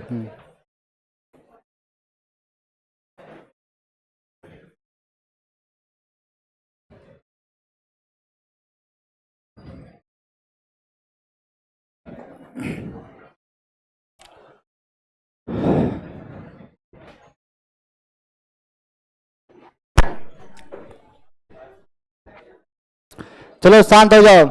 हम्म। चलो शांत हो जाओ।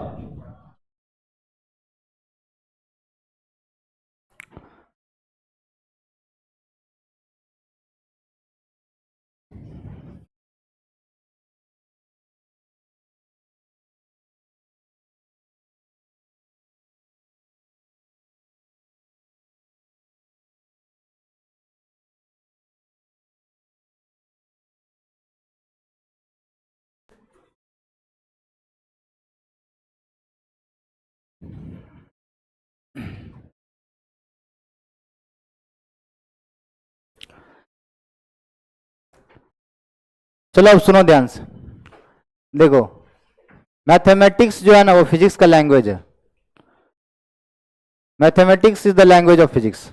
चलो अब सुनो ध्यान से। देखो, मैथमेटिक्स जो है ना वो फिजिक्स का लैंग्वेज है। Mathematics is the language of physics.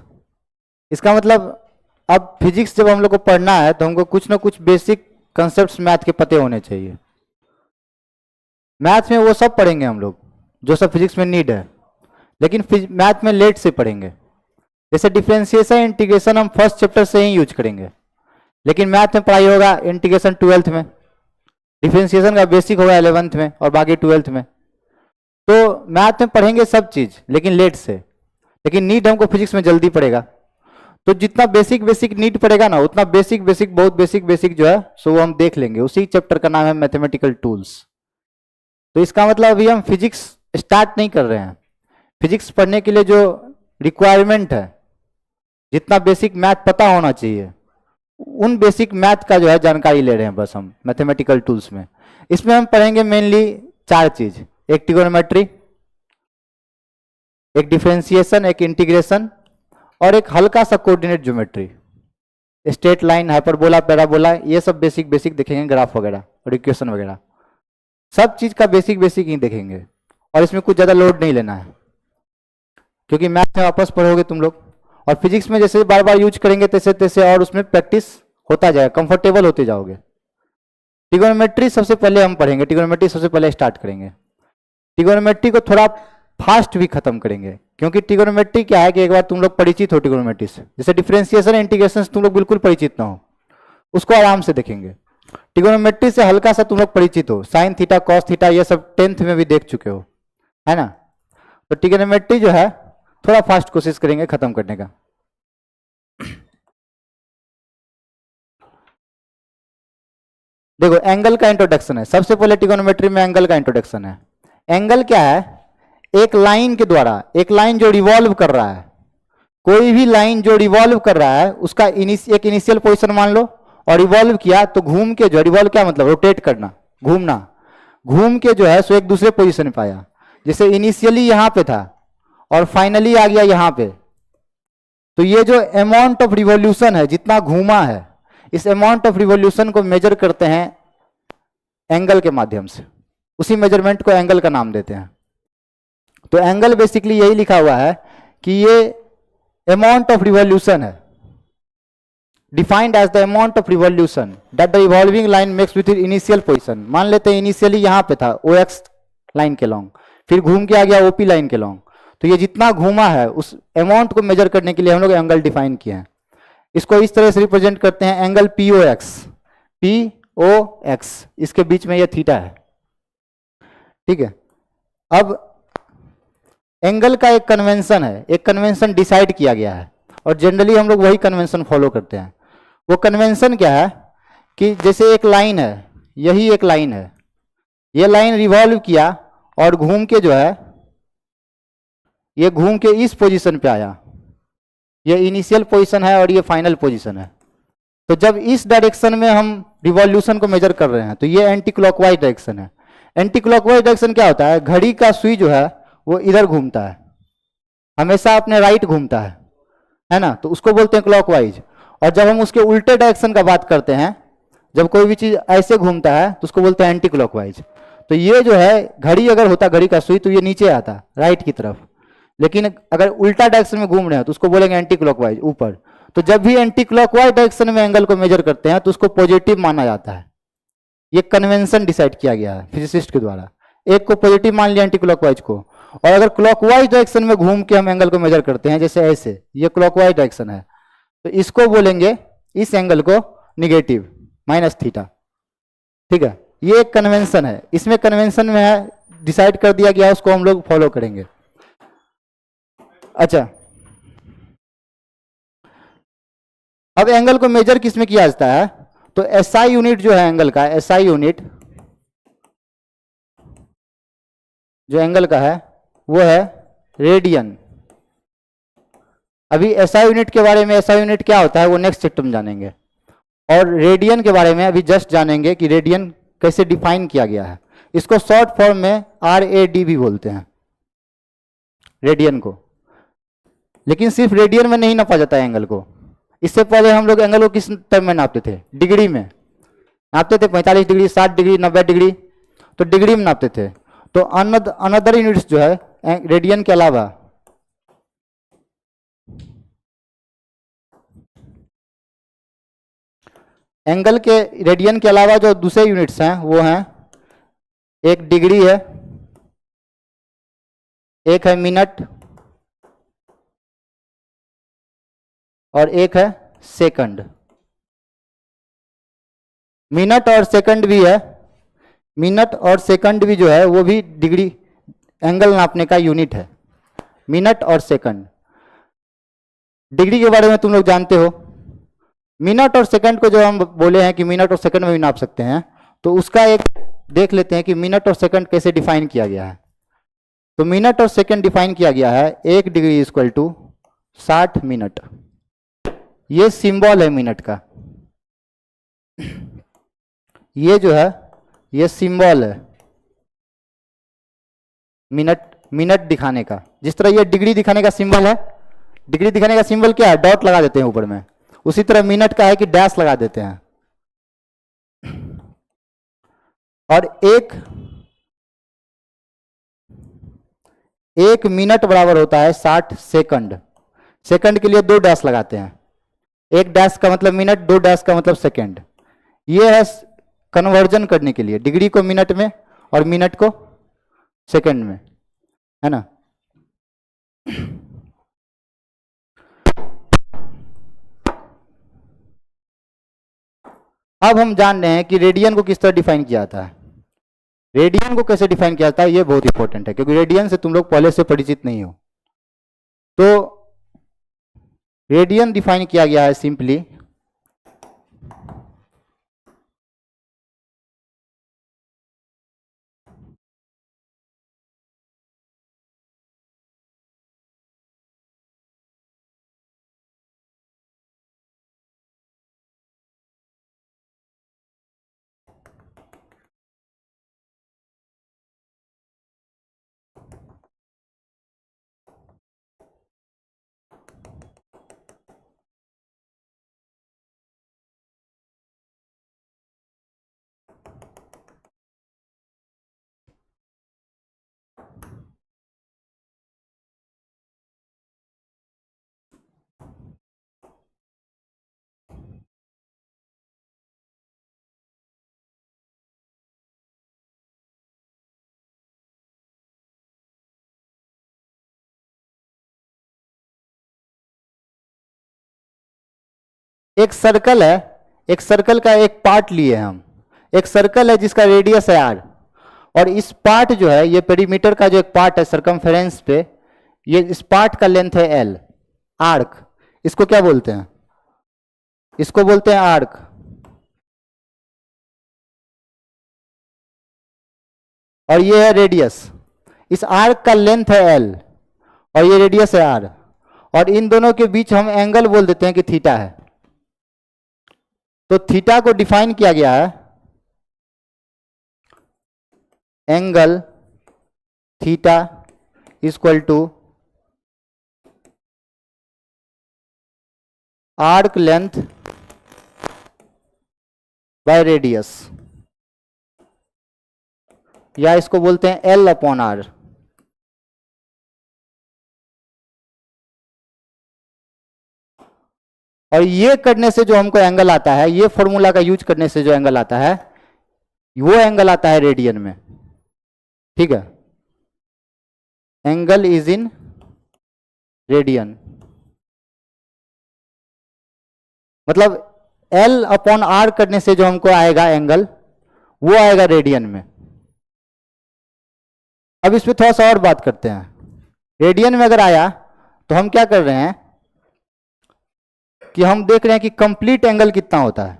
इसका मतलब अब फिजिक्स जब हम लोग को पढ़ना है तो हमको कुछ ना कुछ बेसिक कंसेप्ट मैथ के पते होने चाहिए। मैथ में वो सब पढ़ेंगे हम लोग जो सब फिजिक्स में नीड है, लेकिन मैथ में लेट से पढ़ेंगे। जैसे डिफरेंशिएशन इंटीग्रेशन हम फर्स्ट चैप्टर से ही यूज करेंगे, लेकिन मैथ में पढ़ाई होगा इंटीग्रेशन 12th में, डिफरेंशिएशन का बेसिक होगा 11th में और बाकी 12th में। तो मैथ में पढ़ेंगे सब चीज लेकिन लेट से, लेकिन नीड हमको फिजिक्स में जल्दी पड़ेगा। तो जितना बेसिक बेसिक नीड पड़ेगा ना उतना बेसिक बेसिक बहुत बेसिक बेसिक जो है सो वो हम देख लेंगे। उसी चैप्टर का नाम है मैथमेटिकल टूल्स। तो इसका मतलब अभी हम फिजिक्स स्टार्ट नहीं कर रहे हैं। फिजिक्स पढ़ने के लिए जो रिक्वायरमेंट है, जितना बेसिक मैथ पता होना चाहिए, उन बेसिक मैथ का जो है जानकारी ले रहे हैं बस हम मैथमेटिकल टूल्स में। इसमें हम पढ़ेंगे मेनली 4 चीज, एक ट्रिगोनोमेट्री, एक डिफरेंशिएशन, एक इंटीग्रेशन और एक हल्का सा coordinate geometry. Straight line, hyperbola, parabola, ये सब बेसिक बेसिक देखेंगे, ग्राफ वगैरह और इक्वेशन वगैरह, सब चीज का बेसिक बेसिक ही देखेंगे। और इसमें कुछ ज्यादा लोड नहीं लेना है, क्योंकि मैथ में वापस पढ़ोगे तुम लोग, और फिजिक्स में जैसे बार बार यूज करेंगे तैसे तैसे और उसमें प्रैक्टिस होता जाएगा, कंफर्टेबल होते जाओगे। ट्रिगोनोमेट्री सबसे पहले हम पढ़ेंगे, ट्रिगोनोमेट्री सबसे पहले स्टार्ट करेंगे। ट्रिगोनोमेट्री को थोड़ा फास्ट भी खत्म करेंगे, क्योंकि ट्रिगोनोमेट्री क्या है कि एक बार तुम लोग परिचित हो ट्रिगोनोमेट्री से, जैसे डिफरेंशिएशन इंटीग्रेशन तुम लोग बिल्कुल परिचित ना हो, उसको आराम से देखेंगे। ट्रिगोनोमेट्री से हल्का सा तुम लोग परिचित हो, साइन थीटा कॉस थीटा ये सब 10th में भी देख चुके हो, है ना। तो ट्रिगोनोमेट्री जो है थोड़ा फास्ट कोशिश करेंगे खत्म करने का। देखो, एंगल का इंट्रोडक्शन है सबसे पहले। ट्रिगोनोमेट्री में एंगल का इंट्रोडक्शन है। एंगल क्या है? एक लाइन के द्वारा, एक लाइन जो रिवॉल्व कर रहा है, कोई भी लाइन जो रिवॉल्व कर रहा है उसका एक इनिशियल पोजीशन मान लो, और रिवॉल्व किया तो घूम के जो, रिवॉल्व क्या मतलब? रोटेट करना, घूमना, घूम के जो है सो एक दूसरे पोजीशन में पाया। जैसे इनिशियली यहां पे था और फाइनली आ गया यहां पे, तो ये जो अमाउंट ऑफ रिवॉल्यूशन है, जितना घूमा है, इस अमाउंट ऑफ रिवॉल्यूशन को मेजर करते हैं एंगल के माध्यम से। उसी मेजरमेंट को एंगल का नाम देते हैं। तो एंगल बेसिकली यही लिखा हुआ है कि ये अमाउंट ऑफ रिवॉल्यूशन है, defined as the amount of revolution that the revolving line makes with initial position. मान लेते हैं इनिशियली यहां पे था OX लाइन के लॉन्ग, फिर घूम के आ गया OP लाइन के लॉन्ग, तो ये जितना घूमा है उस अमाउंट को मेजर करने के लिए हम लोग एंगल डिफाइन किए हैं। इसको इस तरह से रिप्रेजेंट करते हैं, एंगल POX, इसके बीच में ये थीटा है, ठीक है। अब एंगल का एक कन्वेंशन है, एक कन्वेंशन डिसाइड किया गया है, और जनरली हम लोग वही कन्वेंशन फॉलो करते हैं। वो कन्वेंशन क्या है कि जैसे एक लाइन है, यही एक लाइन है, ये लाइन रिवॉल्व किया और घूम के जो है, ये घूम के इस पोजीशन पे आया, ये इनिशियल पोजीशन है और ये फाइनल पोजीशन है। तो जब इस डायरेक्शन में हम रिवॉल्यूशन को मेजर कर रहे हैं तो ये एंटी क्लॉकवाइज डायरेक्शन है। एंटी क्लॉकवाइज डायरेक्शन क्या होता है? घड़ी का सुई जो है वो इधर घूमता है, हमेशा अपने राइट घूमता है ना, तो उसको बोलते हैं क्लॉकवाइज। और जब हम उसके उल्टे डायरेक्शन का बात करते हैं, जब कोई भी चीज ऐसे घूमता है तो उसको बोलते हैं एंटी क्लॉकवाइज। तो ये जो है घड़ी अगर होता, घड़ी का सुई, तो ये नीचे आता राइट की तरफ, लेकिन अगर उल्टा डायरेक्शन में घूम रहे हैं तो उसको बोलेंगे एंटी क्लॉकवाइज ऊपर। तो जब भी एंटी क्लॉकवाइज डायरेक्शन में एंगल को मेजर करते हैं तो उसको पॉजिटिव माना जाता है। ये कन्वेंशन डिसाइड किया गया है फिजिसिस्ट के द्वारा। एक को पॉजिटिव मान लिया एंटी क्लॉकवाइज को, और अगर क्लॉकवाइज डायरेक्शन में घूम के हम एंगल को मेजर करते हैं, जैसे ऐसे, ये क्लॉकवाइज डायरेक्शन है, तो इसको बोलेंगे इस एंगल को निगेटिव माइनस थीटा। ठीक है, ये एक कन्वेंशन है, इसमें कन्वेंशन में है, डिसाइड कर दिया गया, उसको हम लोग फॉलो करेंगे। अच्छा, अब एंगल को मेजर किस में किया जाता है, तो एसआई यूनिट जो है एंगल का, एसआई यूनिट जो एंगल का है वो है रेडियन। अभी एसआई यूनिट के बारे में, एसआई यूनिट क्या होता है वो नेक्स्ट चैप्टर में जानेंगे, और रेडियन के बारे में अभी जस्ट जानेंगे कि रेडियन कैसे डिफाइन किया गया है। इसको शॉर्ट फॉर्म में RAD भी बोलते हैं रेडियन को। लेकिन सिर्फ रेडियन में नहीं नापा जाता है एंगल को, इससे पहले हम लोग एंगल को किस टर्म में नापते थे, डिग्री में नापते थे, 45 डिग्री, 60 डिग्री, 90 डिग्री, तो डिग्री में नापते थे। तो अनदर यूनिट्स जो है रेडियन के अलावा, एंगल के रेडियन के अलावा जो दूसरे यूनिट्स हैं वो हैं, एक डिग्री है, एक है मिनट, और एक है सेकंड। मिनट और सेकंड भी है, मिनट और सेकंड भी जो है वो भी डिग्री एंगल नापने का यूनिट है, मिनट और सेकंड। डिग्री के बारे में तुम लोग जानते हो, मिनट और सेकंड को जो हम बोले हैं कि मिनट और सेकंड में भी नाप सकते हैं, तो उसका एक देख लेते हैं कि मिनट और सेकंड कैसे डिफाइन किया गया है। तो मिनट और सेकंड डिफाइन किया गया है, 1 डिग्री इक्वल टू 60 मिनट। ये सिंबल है मिनट का, ये जो है ये सिंबल है मिनट दिखाने का। जिस तरह ये डिग्री दिखाने का सिंबल है, डिग्री दिखाने का सिंबल क्या है, डॉट लगा देते हैं ऊपर में, उसी तरह मिनट का है कि डैश लगा देते हैं। और एक मिनट बराबर होता है 60 सेकंड। सेकंड के लिए 2 डैश लगाते हैं, एक डैश का मतलब मिनट, 2 डैश का मतलब सेकंड। ये है कन्वर्जन करने के लिए, डिग्री को मिनट में और मिनट को सेकंड में, है ना। अब हम जान रहे हैं कि रेडियन को किस तरह डिफाइन किया जाता है। रेडियन को कैसे डिफाइन किया जाता है ये बहुत इंपॉर्टेंट है, क्योंकि रेडियन से तुम लोग पहले से परिचित नहीं हो। तो रेडियन डिफाइन किया गया है सिंपली एक सर्कल है, एक सर्कल का एक पार्ट लिए हम, एक सर्कल है जिसका रेडियस है r, और इस पार्ट जो है ये पेरीमीटर का जो एक पार्ट है सर्कमफेरेंस पे, ये इस पार्ट का लेंथ है l, आर्क। इसको क्या बोलते हैं, इसको बोलते हैं आर्क। और ये है रेडियस, इस आर्क का लेंथ है l और ये रेडियस है r, और इन दोनों के बीच हम एंगल बोल देते हैं कि थीटा है। तो थीटा को डिफाइन किया गया है, angle theta equal to arc length by radius, या इसको बोलते हैं L/R। और ये करने से जो हमको एंगल आता है, ये फॉर्मूला का यूज करने से जो एंगल आता है, वो एंगल आता है रेडियन में। ठीक है, एंगल इज इन रेडियन, मतलब L अपॉन R करने से जो हमको आएगा एंगल, वो आएगा रेडियन में। अब इस पे थोड़ा सा और बात करते हैं। रेडियन में अगर आया तो हम क्या कर रहे हैं कि हम देख रहे हैं कि कंप्लीट एंगल कितना होता है।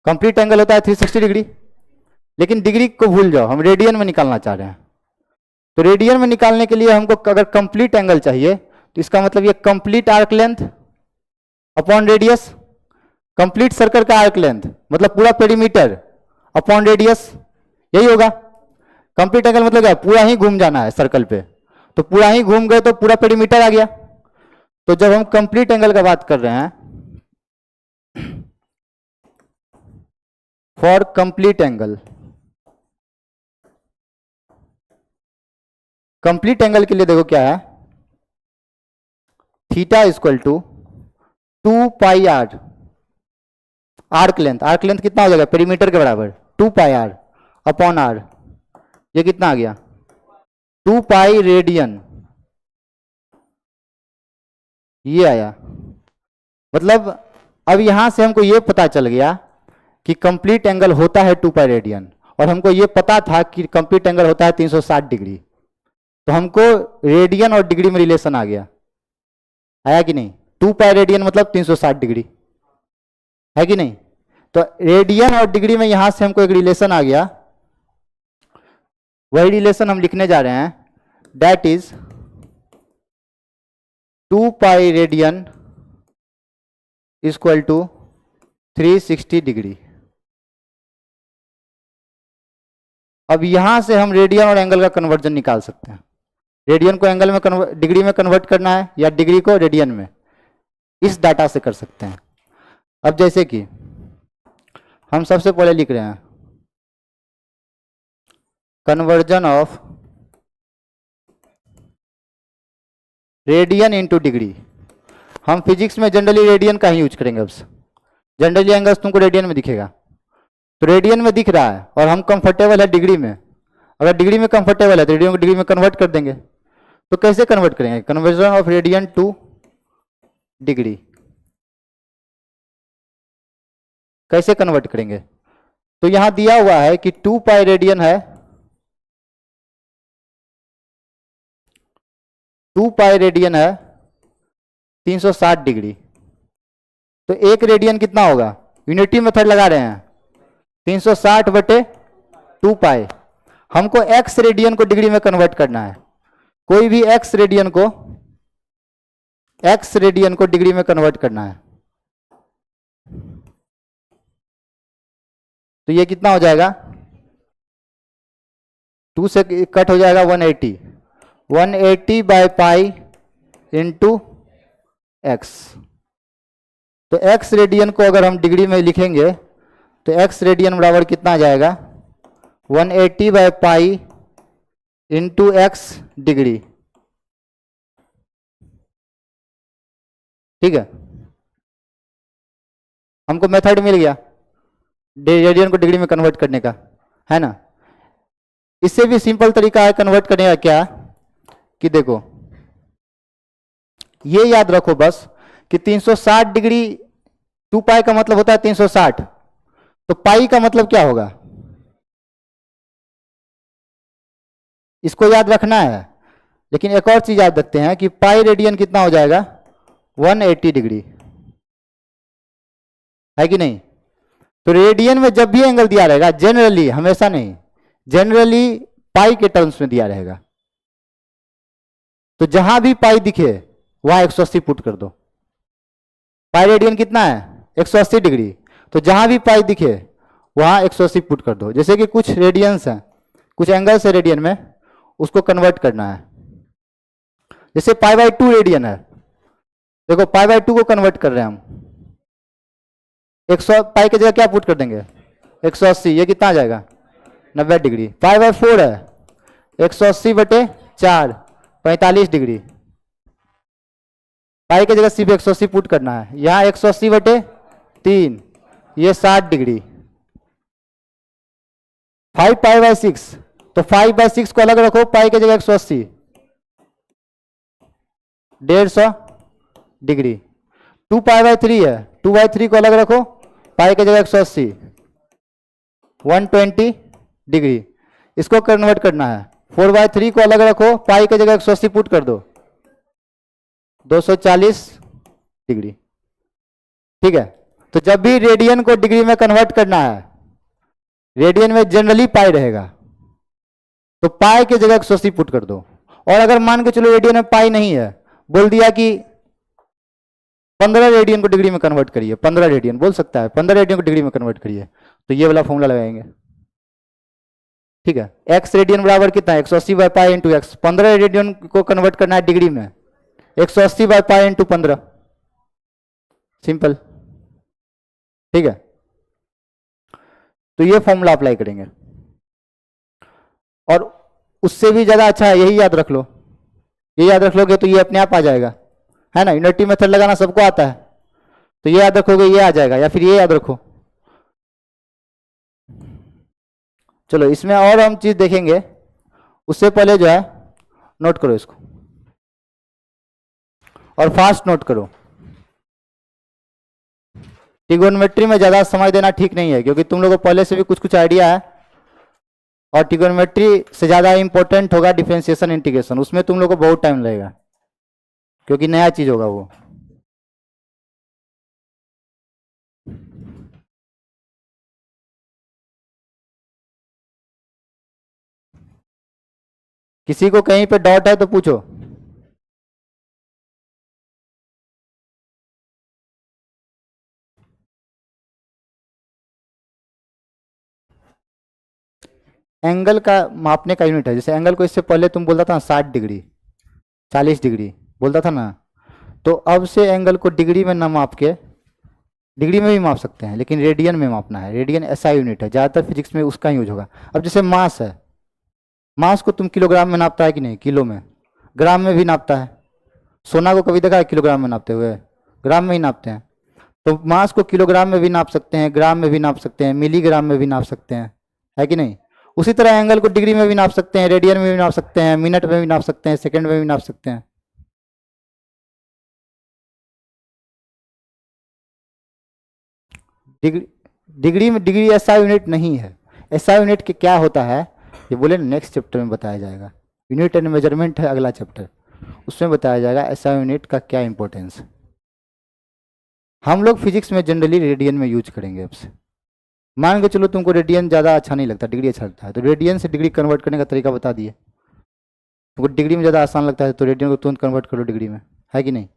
कंप्लीट एंगल होता है 360 डिग्री, लेकिन डिग्री को भूल जाओ, हम रेडियन में निकालना चाह रहे हैं। तो रेडियन में निकालने के लिए हमको अगर कंप्लीट एंगल चाहिए, तो इसका मतलब ये complete arc length upon radius, complete circle का आर्क लेंथ मतलब पूरा पेरीमीटर अपॉन रेडियस, यही होगा। कंप्लीट एंगल मतलब क्या, पूरा ही घूम जाना है सर्कल पे, तो पूरा ही घूम गए तो पूरा पेरीमीटर आ गया। तो जब हम कंप्लीट एंगल का बात कर रहे हैं, for complete angle, complete angle के लिए देखो क्या है, theta equal to 2 pi r, arc length, arc length कितना हो जाएगा पेरीमीटर के बराबर 2 पाई आर अपॉन आर, ये कितना आ गया 2 पाई रेडियन, ये आया। मतलब अब यहां से हमको ये पता चल गया कि कंप्लीट एंगल होता है 2 पाई रेडियन, और हमको ये पता था कि कंप्लीट एंगल होता है 360 डिग्री। तो हमको रेडियन और डिग्री में रिलेशन आ गया, आया कि नहीं। 2 पाई रेडियन मतलब 360 डिग्री, है कि नहीं। तो रेडियन और डिग्री में यहां से हमको एक रिलेशन आ गया, वही रिलेशन हम लिखने जा रहे हैं, that is 2 pi radian equal to 360 degree. अब यहां से हम रेडियन और एंगल का कन्वर्जन निकाल सकते हैं। रेडियन को एंगल में डिग्री में कन्वर्ट करना है या डिग्री को रेडियन में, इस डाटा से कर सकते हैं। अब जैसे कि हम सबसे पहले लिख रहे हैं conversion of radian into degree. हम फिजिक्स में जनरली रेडियन का ही यूज करेंगे। अब जनरली एंगल्स तुमको रेडियन में दिखेगा, तो रेडियन में दिख रहा है और हम कंफर्टेबल है डिग्री में। अगर डिग्री में कंफर्टेबल है तो रेडियन को डिग्री में कन्वर्ट कर देंगे। तो कैसे कन्वर्ट करेंगे, conversion of radian two degree कैसे कन्वर्ट करेंगे। तो यहां दिया हुआ है कि 2 पाई रेडियन है, 2 पाई रेडियन है 360 डिग्री। तो एक रेडियन कितना होगा, यूनिटी मेथड लगा रहे हैं 360 बटे 2 पाई। हमको एक्स रेडियन को डिग्री में कन्वर्ट करना है, कोई भी एक्स रेडियन को डिग्री में कन्वर्ट करना है। तो ये कितना हो जाएगा, 2 से कट हो जाएगा 180 बाय पाई इंटू एक्स। तो एक्स रेडियन को अगर हम डिग्री में लिखेंगे तो एक्स रेडियन बराबर कितना आ जाएगा 180 by pi into x degree. ठीक है, हमको मेथड मिल गया रेडियन को डिग्री में कन्वर्ट करने का, है ना। इससे भी सिंपल तरीका है कन्वर्ट करने का, क्या कि देखो ये याद रखो बस कि 360 डिग्री 2 पाई का मतलब होता है 360, तो पाई का मतलब क्या होगा, इसको याद रखना है। लेकिन एक और चीज याद रखते हैं कि पाई रेडियन कितना हो जाएगा 180 डिग्री, है कि नहीं। तो रेडियन में जब भी एंगल दिया रहेगा, जनरली, हमेशा नहीं, जनरली पाई के टर्म्स में दिया रहेगा। तो जहां भी पाई दिखे वहां 180 पुट कर दो। पाई रेडियन कितना है 180 डिग्री, तो जहां भी पाई दिखे वहां 180 पुट कर दो। जैसे कि कुछ रेडियंस हैं, कुछ एंगल्स है रेडियन में, उसको कन्वर्ट करना है। जैसे पाई बाई 2 रेडियन है, देखो पाई बाई 2 को कन्वर्ट कर रहे हैं हम, 100 पाई की जगह क्या पुट कर देंगे 180, ये कितना आ जाएगा 90 डिग्री। पाई बाई 4 है 180 बटे 4 45 डिग्री। पाई की जगह सिर्फ 180 पुट करना है। यहाँ 180/3, ये 60 डिग्री। 5π/6, तो 5/6 को अलग रखो, पाई की जगह 180, 150 डिग्री। 2π/3 है, 2/3 को अलग रखो, पाई की जगह 180, 120 डिग्री। इसको कन्वर्ट करना है। 4/3 को अलग रखो, पाई की जगह 180 पुट कर दो, 240 डिग्री। ठीक है, तो जब भी रेडियन को डिग्री में कन्वर्ट करना है, रेडियन में जनरली पाई रहेगा, तो पाई की जगह 180 पुट कर दो। और अगर मान के चलो रेडियन में पाई नहीं है, बोल दिया कि 15 रेडियन को डिग्री में कन्वर्ट करिए, 15 रेडियन बोल सकता है, 15 रेडियन को डिग्री में कन्वर्ट करिए, तो ये वाला फॉर्मूला लगाएंगे। ठीक है, एक्स रेडियन बराबर कितना है, 180/पाई इंटू एक्स। 15 रेडियन को कन्वर्ट करना है डिग्री में, 180/पाई इंटू 15, सिंपल। ठीक है, तो ये फॉर्मूला अप्लाई करेंगे। और उससे भी ज्यादा अच्छा है, यही याद रख लो, ये याद रख लोगे तो ये अपने आप आ जाएगा, है ना। यूनिटी मेथड लगाना सबको आता है, तो ये याद रखोगे, ये आ जाएगा, या फिर ये याद रखो। चलो इसमें और हम चीज देखेंगे, उससे पहले जो है नोट करो इसको, और फास्ट नोट करो। ट्रिगोनोमेट्री में ज्यादा समय देना ठीक नहीं है, क्योंकि तुम लोगों को पहले से भी कुछ कुछ आइडिया है, और ट्रिगोनोमेट्री से ज्यादा इंपॉर्टेंट होगा डिफरेंशिएशन इंटीग्रेशन, उसमें तुम लोगों को बहुत टाइम लगेगा, क्योंकि नया चीज होगा वो। किसी को कहीं पे डाउट है तो पूछो। एंगल का मापने का यूनिट है, जैसे एंगल को इससे पहले तुम बोलता था 60 डिग्री, 40 डिग्री बोलता था ना, तो अब से एंगल को डिग्री में ना माप के, डिग्री में भी माप सकते हैं, लेकिन रेडियन में मापना है। रेडियन ऐसा यूनिट है, ज़्यादातर फिजिक्स में उसका यूज होगा। अब जैसे मास है, मास को तुम किलोग्राम में नापता है कि नहीं, किलो में, ग्राम में भी नापता है। सोना को कभी देखा है किलोग्राम में नापते हुए, ग्राम में ही नापते हैं। तो मास को किलोग्राम में भी नाप सकते हैं, ग्राम में भी नाप सकते हैं, मिलीग्राम में भी नाप सकते हैं, है कि नहीं। उसी तरह एंगल को डिग्री में भी नाप सकते हैं, रेडियन में भी नाप सकते हैं, मिनट में भी नाप सकते हैं, सेकंड में भी नाप सकते हैं। डिग्री, डिग्री में, डिग्री ऐसा यूनिट नहीं है। ऐसा यूनिट के क्या होता है, ये बोले नेक्स्ट चैप्टर में बताया जाएगा। यूनिट एंड मेजरमेंट है अगला चैप्टर, उसमें बताया जाएगा ऐसा यूनिट का क्या इंपॉर्टेंस है। हम लोग फिजिक्स में जनरली रेडियन में यूज करेंगे। अब से मान के चलो तुमको रेडियन ज़्यादा अच्छा नहीं लगता, डिग्री अच्छा लगता है, तो रेडियन से डिग्री कन्वर्ट करने का तरीका बता दिए। तुमको डिग्री में ज़्यादा आसान लगता है, तो रेडियन को तुरंत कन्वर्ट करो डिग्री में, है कि नहीं।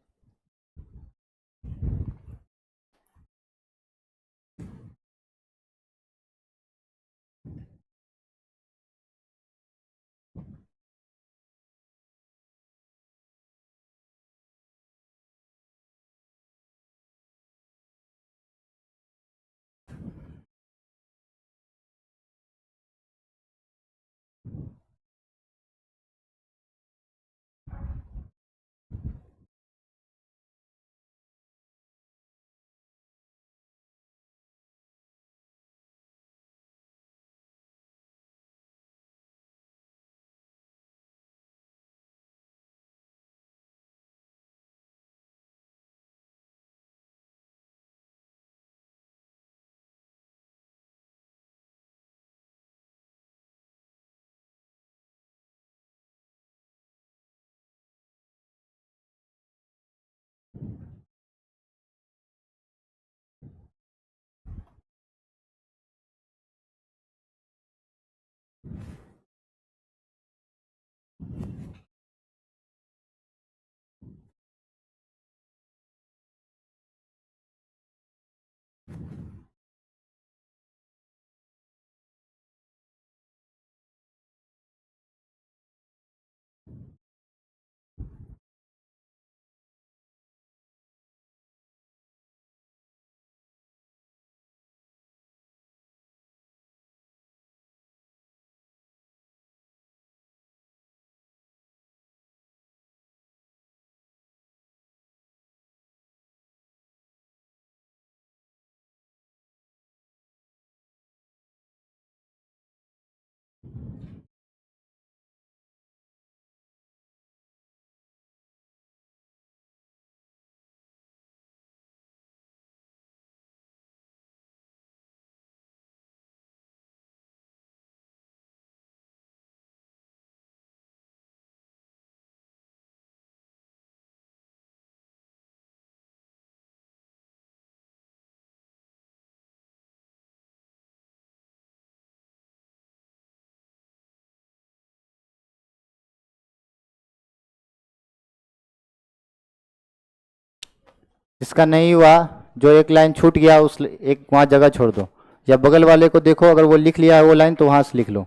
इसका नहीं हुआ, जो एक लाइन छूट गया उस एक वहाँ जगह छोड़ दो, या बगल वाले को देखो, अगर वो लिख लिया है वो लाइन तो वहाँ से लिख लो।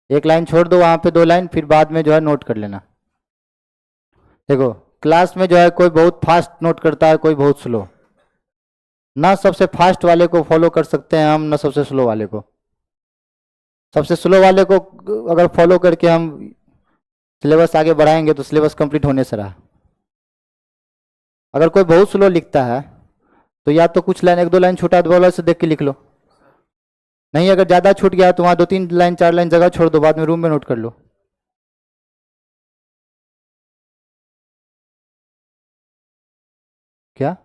एक लाइन छोड़ दो वहाँ पे, 2 लाइन, फिर बाद में जो है नोट कर लेना। देखो क्लास में जो है कोई बहुत फास्ट नोट करता है, कोई बहुत स्लो। ना सबसे फास्ट वाले को फॉलो कर सकते हैं हम, ना सबसे स्लो वाले को। सबसे स्लो वाले को अगर फॉलो करके हम सिलेबस आगे बढ़ाएंगे तो सिलेबस कंप्लीट होने से रहा। अगर कोई बहुत स्लो लिखता है तो या तो कुछ लाइन, 1-2 लाइन छोटा वाला से देख के लिख लो, नहीं अगर ज़्यादा छूट गया तो वहाँ 2-3 लाइन 4 लाइन जगह छोड़ दो, बाद में रूम में नोट कर लो। क्या?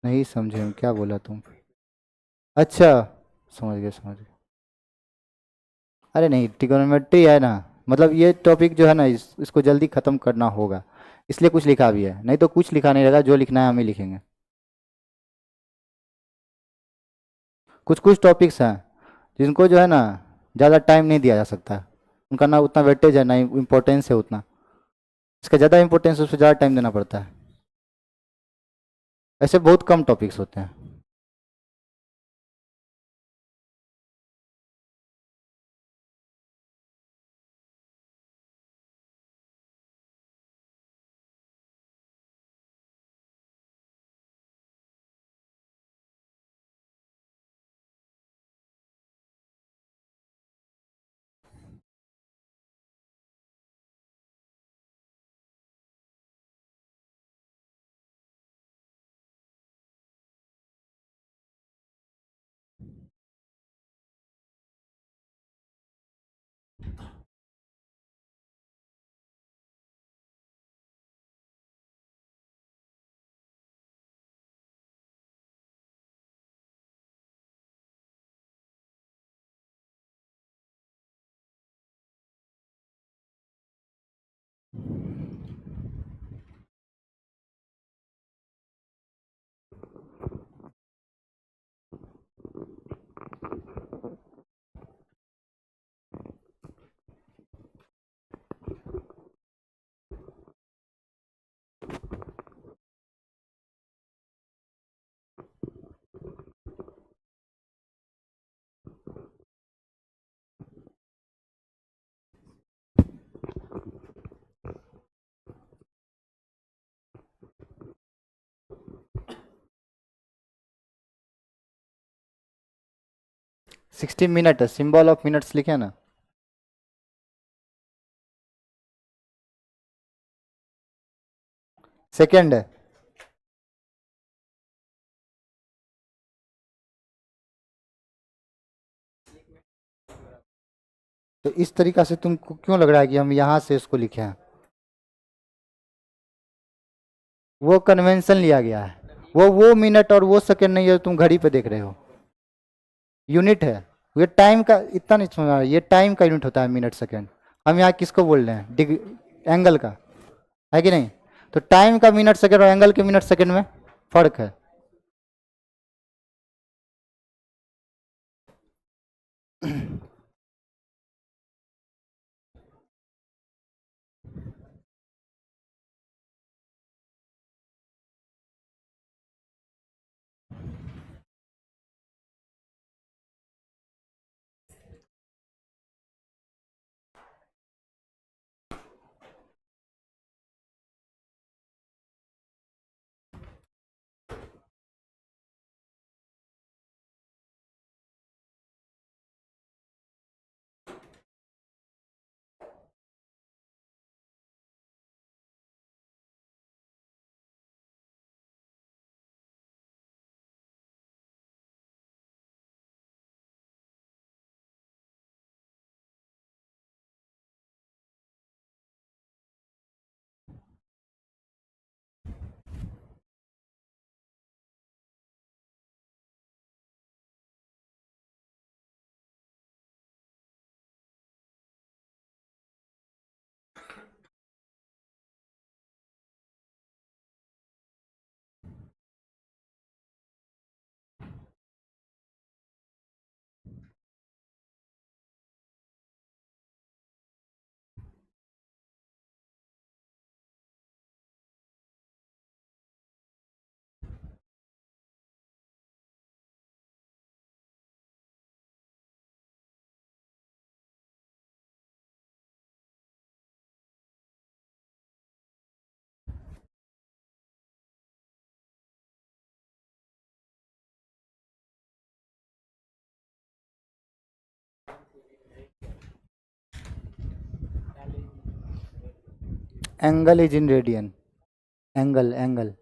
नहीं समझे हम, क्या बोला तुम? अच्छा, समझ गए समझ गए। अरे नहीं, ट्रिगोनोमेट्री है ना, मतलब ये टॉपिक जो है ना इसको जल्दी ख़त्म करना होगा, इसलिए कुछ लिखा भी है, नहीं तो कुछ लिखा नहीं रहेगा, जो लिखना है हम ही लिखेंगे। कुछ कुछ टॉपिक्स हैं जिनको जो है ना ज़्यादा टाइम नहीं दिया जा सकता, उनका ना उतना वेटेज है ना इम्पोर्टेंस है उतना, इसका ज़्यादा इम्पोर्टेंस उस पर ज़्यादा टाइम देना पड़ता है। ऐसे बहुत कम टॉपिक्स होते हैं। 60 मिनट है, सिंबल ऑफ मिनट्स लिखे ना। सेकेंड है। तो इस तरीका से तुमको क्यों लग रहा है कि हम यहाँ से इसको लिखे हैं? वो कन्वेंशन लिया गया है, वो मिनट और वो सेकंड नहीं है, तुम घड़ी पे देख रहे हो। यूनिट है, ये टाइम का इतना नहीं समझ रहा, ये टाइम का यूनिट होता है मिनट सेकंड। हम यहाँ किसको बोल रहे हैं? एंगल का, है कि नहीं? तो टाइम का मिनट सेकंड और एंगल के मिनट सेकंड में फर्क है। Angle is in radian, angle angle.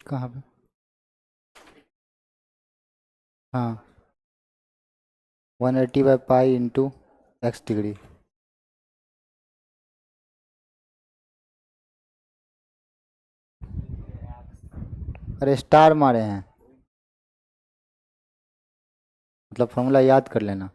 कहाँ पे? हाँ, 180/पाई इंटू एक्स डिग्री। अरे स्टार मारे हैं, मतलब फॉर्मूला याद कर लेना।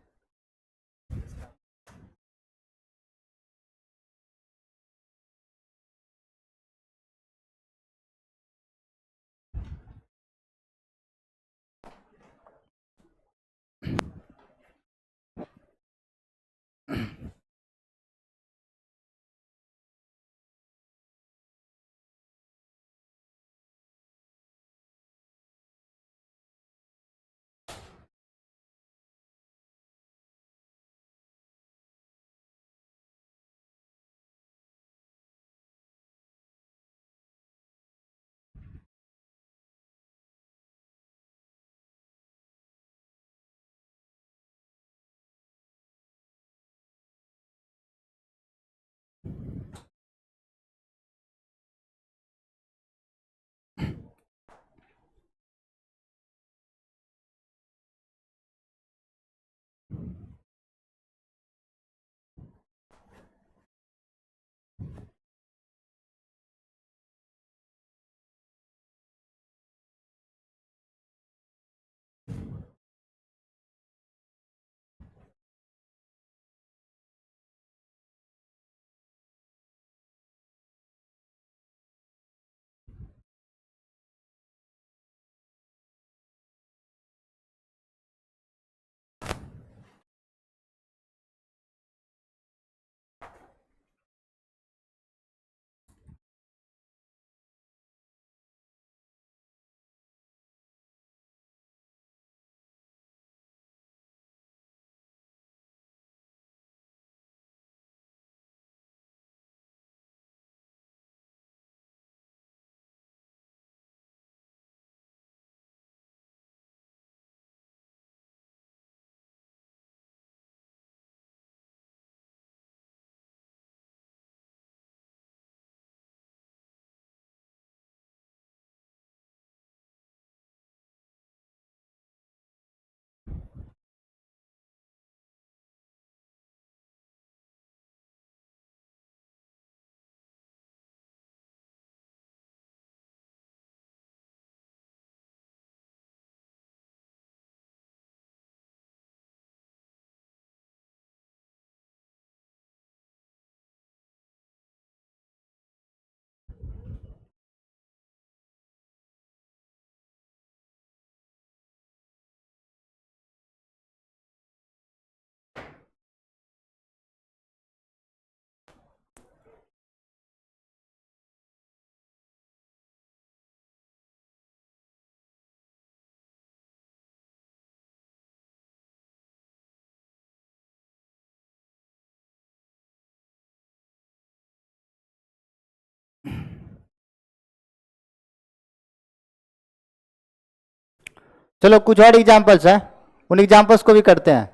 चलो कुछ और एग्जाम्पल्स हैं, उन एग्जाम्पल्स को भी करते हैं।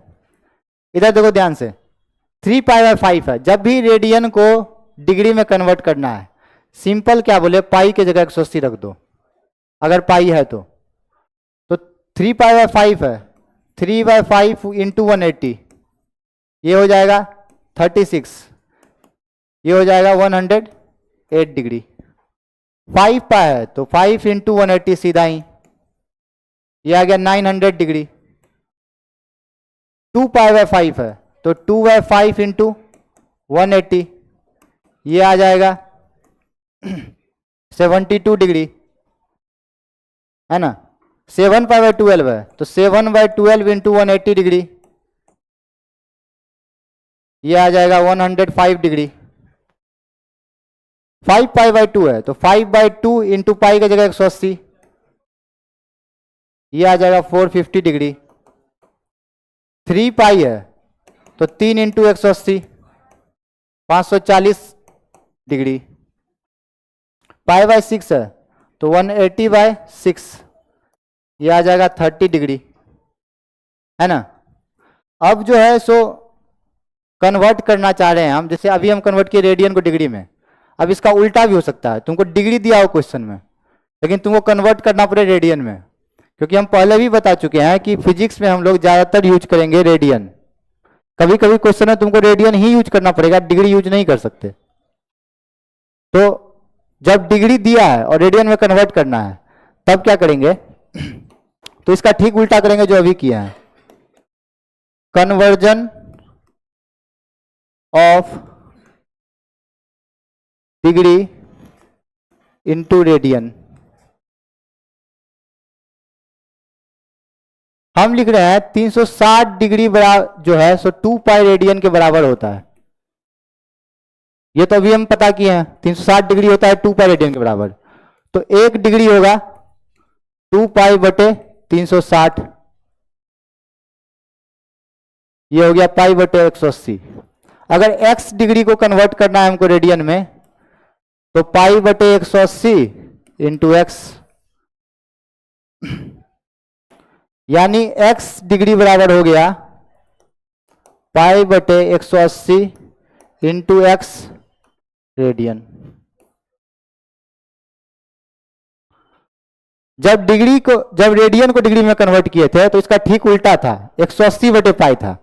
इधर देखो ध्यान से, 3π/5 है। जब भी रेडियन को डिग्री में कन्वर्ट करना है, सिंपल क्या बोले, पाई की जगह 180 रख दो, अगर पाई है तो 3π/5 है, 3/5 इंटू 180, ये हो जाएगा 36, ये हो जाएगा 108 डिग्री। 5π है तो 5 इंटू 180 सीधा ही, ये आ गया 900 डिग्री। 2π/5 है तो 2/5 इंटू 180, ये आ जाएगा 72 डिग्री, है ना। 7π/12 है तो 7/12 इंटू 180 डिग्री, ये आ जाएगा 105 डिग्री। 5π/2 है तो 5/2 इंटू पाई की जगह 180, ये आ जाएगा 450 डिग्री। 3π है तो 3 इंटू 180, 540 डिग्री। π/6 है तो 180/6, ये आ जाएगा 30 डिग्री, है ना। अब जो है सो कन्वर्ट करना चाह रहे हैं हम, जैसे अभी हम कन्वर्ट किए रेडियन को डिग्री में, अब इसका उल्टा भी हो सकता है। तुमको डिग्री दिया हो क्वेश्चन में, लेकिन तुमको कन्वर्ट करना पड़े रेडियन में, क्योंकि हम पहले भी बता चुके हैं कि फिजिक्स में हम लोग ज्यादातर यूज करेंगे रेडियन। कभी कभी क्वेश्चन में तुमको रेडियन ही यूज करना पड़ेगा, डिग्री यूज नहीं कर सकते। तो जब डिग्री दिया है और रेडियन में कन्वर्ट करना है, तब क्या करेंगे, तो इसका ठीक उल्टा करेंगे जो अभी किया है। Conversion of degree into radian. हम लिख रहे हैं 360 डिग्री बराबर जो है सो 2π रेडियन के बराबर होता है। ये तो अभी हम पता किए हैं, 360 डिग्री होता है 2π रेडियन के बराबर। तो 1 डिग्री होगा 2π/360, ये हो गया π/180। अगर x डिग्री को कन्वर्ट करना है हमको रेडियन में, तो π/180 इंटू एक्स, यानी x डिग्री बराबर हो गया π/180 इंटू एक्स रेडियन। जब रेडियन को डिग्री में कन्वर्ट किए थे तो इसका ठीक उल्टा था, 180/π था।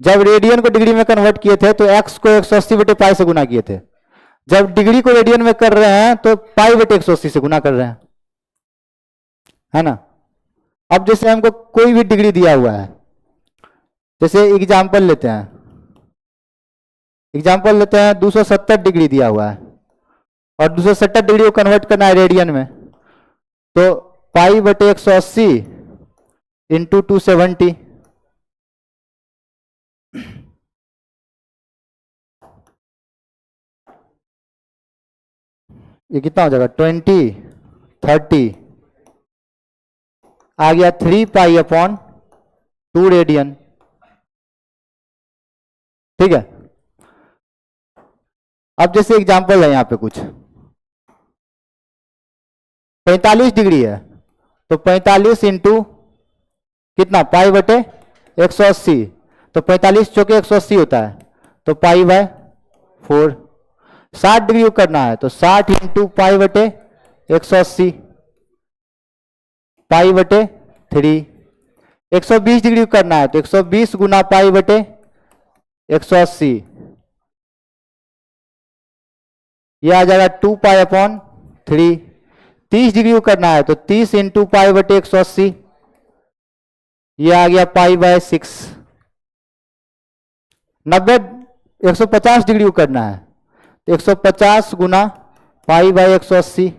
जब रेडियन को डिग्री में कन्वर्ट किए थे तो x को 180/π से गुना किए थे। जब डिग्री को रेडियन में कर रहे हैं तो π/180 से गुना कर रहे हैं, है ना। अब जैसे हमको कोई भी डिग्री दिया हुआ है, जैसे एग्जाम्पल लेते हैं, 270 डिग्री दिया हुआ है और 270 डिग्री को कन्वर्ट करना है रेडियन में, तो π/180 इंटू 270, ये कितना हो जाएगा 20, 30, आ गया 3π/2 रेडियन। ठीक है। अब जैसे एग्जांपल है यहां पे कुछ 45 डिग्री है तो 45 इंटू कितना π/180, तो 45 चौके 180 होता है, तो π/4। 60 डिग्री को करना है तो 60 इंटू π/180, π/3। 120 डिग्री को करना है तो 120 गुना π/180, यह आ जाएगा 2π/3। 30 डिग्री को करना है तो 30 इंटू π/180, यह आ गया π/6। 150 डिग्री को करना है तो 150 गुना π/180,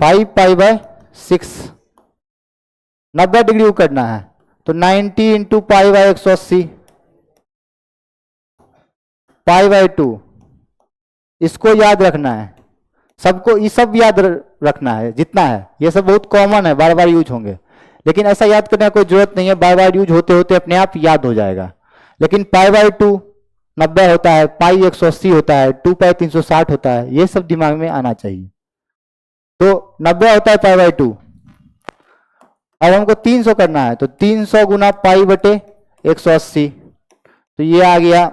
5π/6। 90 डिग्री को करना है तो 90 इंटू π/180, π/2। इसको याद रखना है, सबको ये सब याद रखना है जितना है, ये सब बहुत कॉमन है, बार बार यूज होंगे, लेकिन ऐसा याद करने की कोई जरूरत नहीं है, बार बार यूज होते होते अपने आप याद हो जाएगा। लेकिन π/2, 90 होता है, पाई 180 होता है, 2 पाई 360 होता है, ये सब दिमाग में आना चाहिए। तो 90 होता है पाई बाई 2। अब हमको 300 करना है, तो 300 गुना पाई बटे 180, तो ये आ गया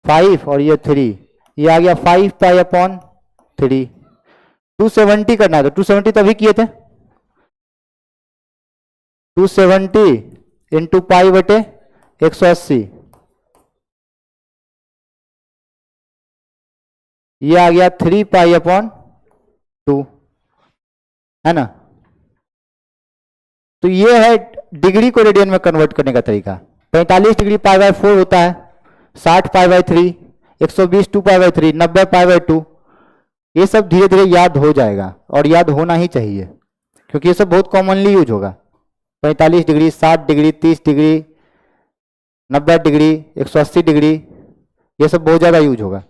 5 और ये 3, ये आ गया 5 पाई अपॉन 3। 270 करना है, तो 270 तभी किए थे, 270 इंटू पाई बटे 180, ये आ गया 3 पाई अपॉन 2, है ना। तो ये है डिग्री को रेडियन में कन्वर्ट करने का तरीका। 45 डिग्री पाई बाय 4 होता है, 60 pi by 3, 120 2 pi by 3, 90 pi by 2। ये सब धीरे धीरे याद हो जाएगा और याद होना ही चाहिए, क्योंकि ये सब बहुत कॉमनली यूज होगा। 45 degree, 60 degree, 30 degree, 90 degree, 180 degree, ये सब बहुत ज़्यादा यूज होगा,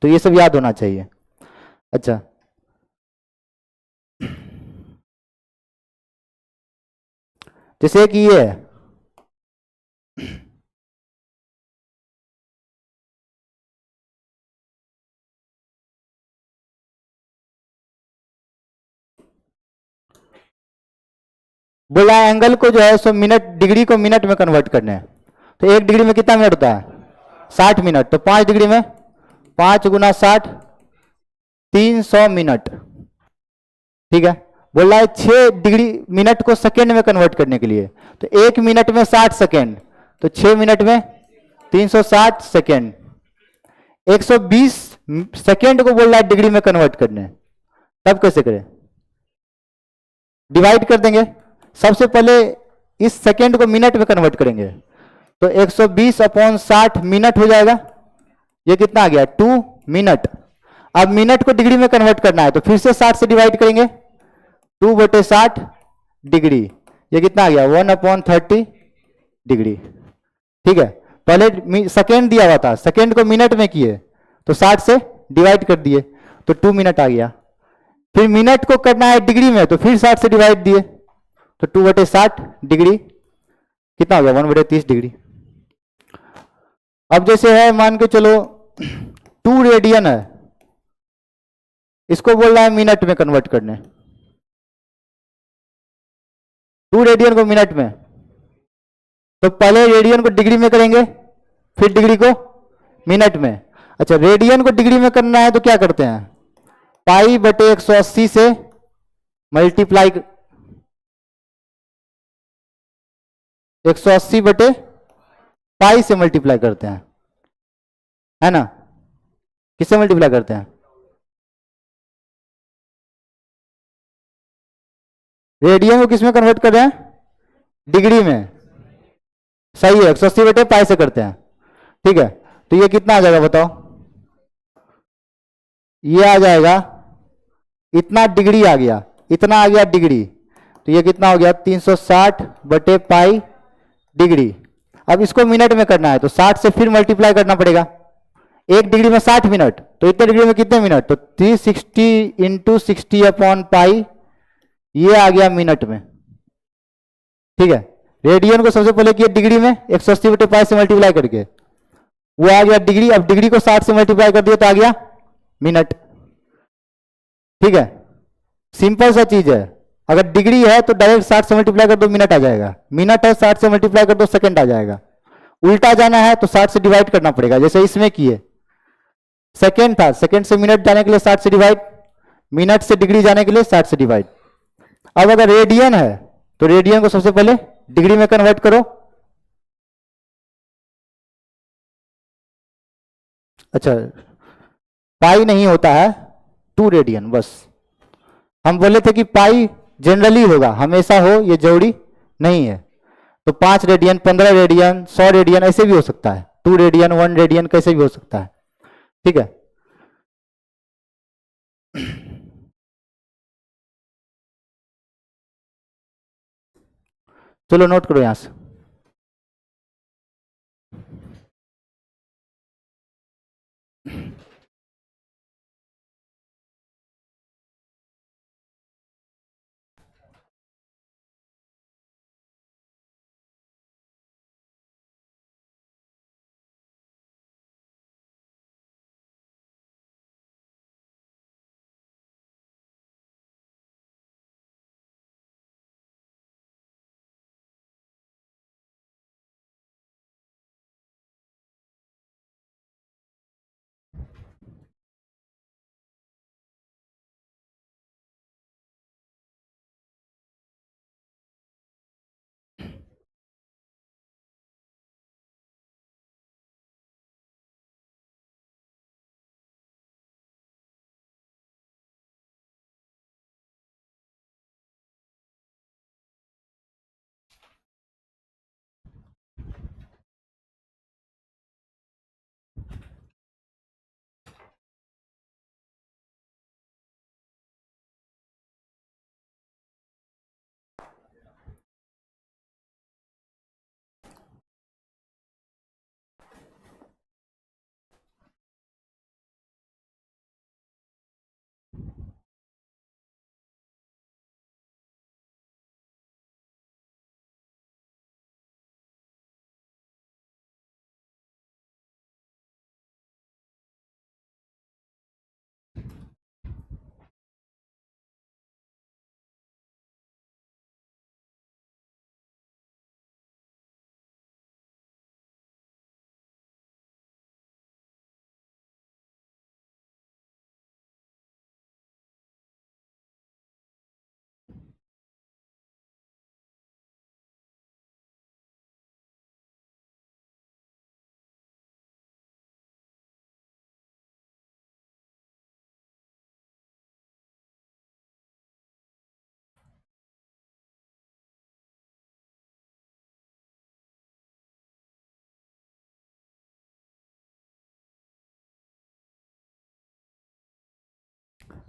तो ये सब याद होना चाहिए। अच्छा, जैसे कि ये है, बोला एंगल को जो है सो मिनट, डिग्री को मिनट में कन्वर्ट करने हैं। तो 1 डिग्री में कितना मिनट होता है? 60 मिनट। तो 5 डिग्री में 5 गुना 60, 300 मिनट। ठीक है। बोल रहा है 6 डिग्री मिनट को सेकेंड में कन्वर्ट करने के लिए, तो 1 मिनट में 60 सेकेंड, तो 6 मिनट में 360 सेकेंड। 120 सेकेंड को बोल रहा है डिग्री में कन्वर्ट करने, तब कैसे करें? डिवाइड कर देंगे। सबसे पहले इस सेकेंड को मिनट में कन्वर्ट करेंगे, तो 120 अपॉन 60 मिनट हो जाएगा। ये कितना आ गया? 2 मिनट। अब मिनट को डिग्री में कन्वर्ट करना है, तो फिर से 60 से डिवाइड करेंगे, 2 बटे 60 डिग्री। ये कितना आ गया? 1 अपॉन 30 डिग्री। ठीक है। पहले सेकेंड दिया हुआ था, सेकेंड को मिनट में किए तो 60 से डिवाइड कर दिए, तो 2 मिनट आ गया। फिर मिनट को करना है डिग्री में, तो फिर 60 से डिवाइड दिए, तो 2 बटे 60 डिग्री कितना हो गया? 1 बटे 30 डिग्री। अब जैसे है, मान के चलो 2 रेडियन है, इसको बोल रहा है मिनट में कन्वर्ट करने। 2 रेडियन को मिनट में, तो पहले रेडियन को डिग्री में करेंगे, फिर डिग्री को मिनट में। अच्छा, रेडियन को डिग्री में करना है तो क्या करते हैं? पाई बटे 180 से मल्टीप्लाई, 180 बटे पाई से मल्टीप्लाई करते हैं, है ना। किससे मल्टीप्लाई करते हैं? रेडियन को किस में कन्वर्ट कर रहे हैं? डिग्री में। सही है, 180 बटे पाई से करते हैं। ठीक है। तो ये कितना आ जाएगा बताओ? ये आ जाएगा, इतना डिग्री आ गया, इतना आ गया डिग्री, तो ये कितना हो गया? 360 बटे पाई डिग्री। अब इसको मिनट में करना है, तो 60 से फिर मल्टीप्लाई करना पड़ेगा। 1 डिग्री में 60 मिनट, तो इतने डिग्री में कितने मिनट? तो 360 इंटू 60 अपॉन पाई, ये आ गया मिनट में। ठीक है। रेडियन को सबसे पहले किया डिग्री में, 180 बटे पाई से मल्टीप्लाई करके, वो आ गया डिग्री। अब डिग्री को 60 से मल्टीप्लाई कर दिया तो आ गया मिनट। ठीक है। सिंपल सा चीज है। अगर डिग्री है तो डायरेक्ट 60 से मल्टीप्लाई कर दो, मिनट आ जाएगा। मिनट है, 60 से मल्टीप्लाई कर दो, सेकंड आ जाएगा। उल्टा जाना है तो 60 से डिवाइड करना पड़ेगा, जैसे इसमें किए। सेकंड था, सेकंड से मिनट जाने के लिए 60 से डिवाइड, मिनट से डिग्री जाने के लिए 60 से डिवाइड। अब अगर रेडियन है तो रेडियन को सबसे पहले डिग्री में कन्वर्ट करो। अच्छा, पाई नहीं होता है, 2 रेडियन बस। हम बोले थे कि पाई जनरली होगा, हमेशा हो ये जरूरी नहीं है। तो 5 रेडियन, 15 रेडियन, 100 रेडियन ऐसे भी हो सकता है, 2 रेडियन, 1 रेडियन कैसे भी हो सकता है। ठीक है। चलो नोट करो यहां से।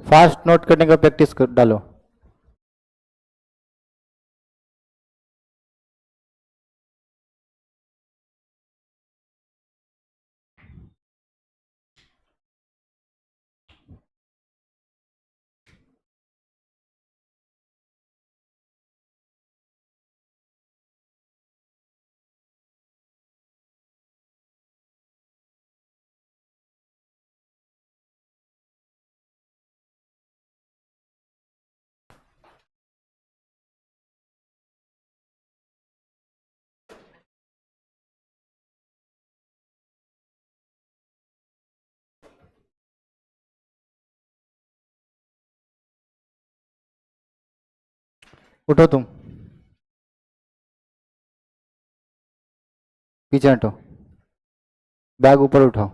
फास्ट नोट करने का प्रैक्टिस कर डालो। उठो तुम, पीछे हटो, बैग ऊपर उठाओ।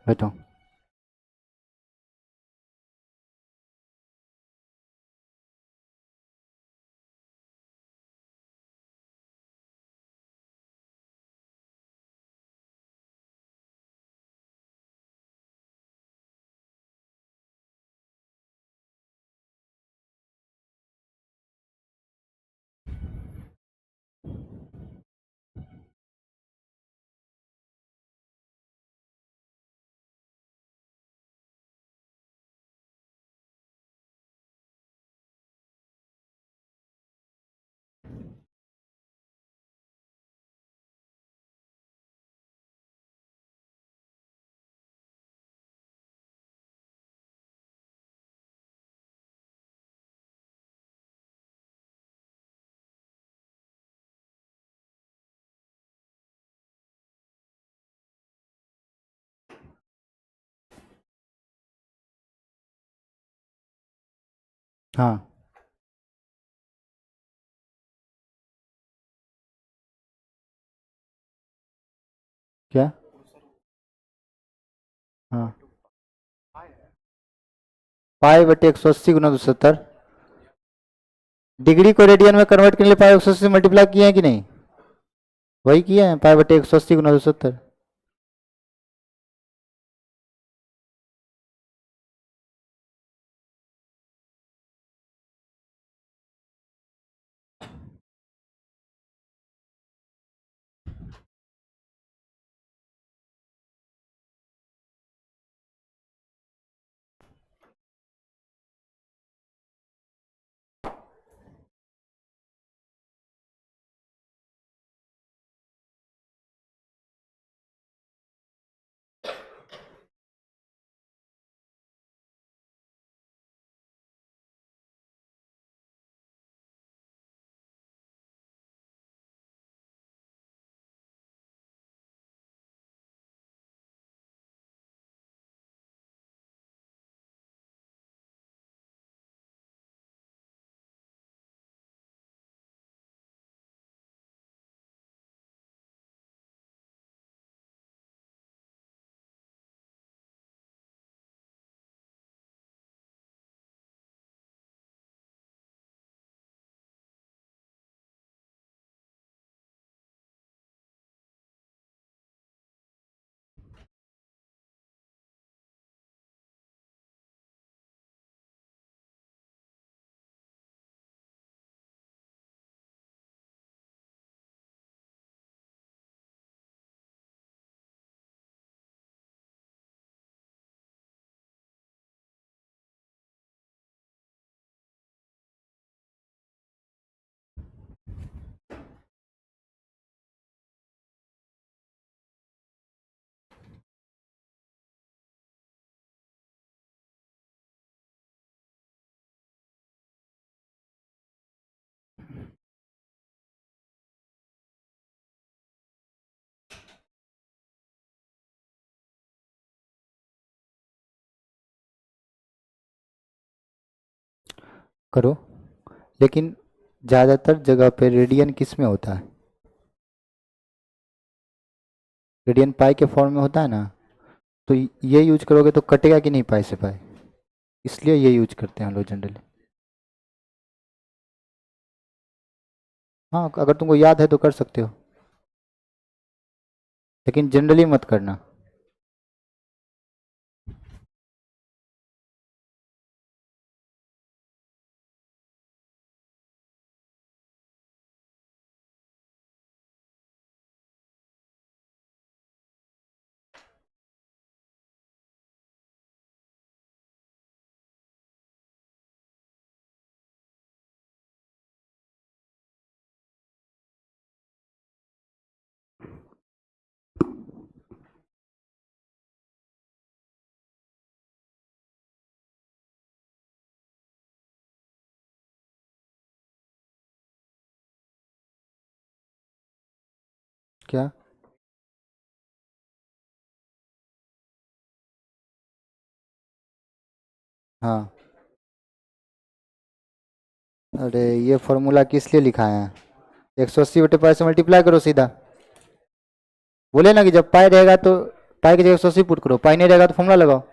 बैठो। हाँ। क्या? हाँ, पाई बटे 180 गुना 270। डिग्री को रेडियन में कन्वर्ट करने के लिए पाई 180 से मल्टीप्लाई किए हैं कि नहीं? वही किए हैं, पाई बटे 180 गुना 270। करो, लेकिन ज़्यादातर जगह पे रेडियन किस में होता है? रेडियन पाई के फॉर्म में होता है ना, तो ये यूज करोगे तो कटेगा कि नहीं पाई से पाई, इसलिए ये यूज करते हैं हम लोग जनरली। हाँ, अगर तुमको याद है तो कर सकते हो, लेकिन जनरली मत करना। क्या? हाँ, अरे ये फॉर्मूला किस लिए लिखा है? 180 बटे पाई से मल्टीप्लाई करो सीधा। बोले ना कि जब पाई रहेगा तो पाई की जगह 180 पुट करो, पाई नहीं रहेगा तो फॉर्मूला लगाओ।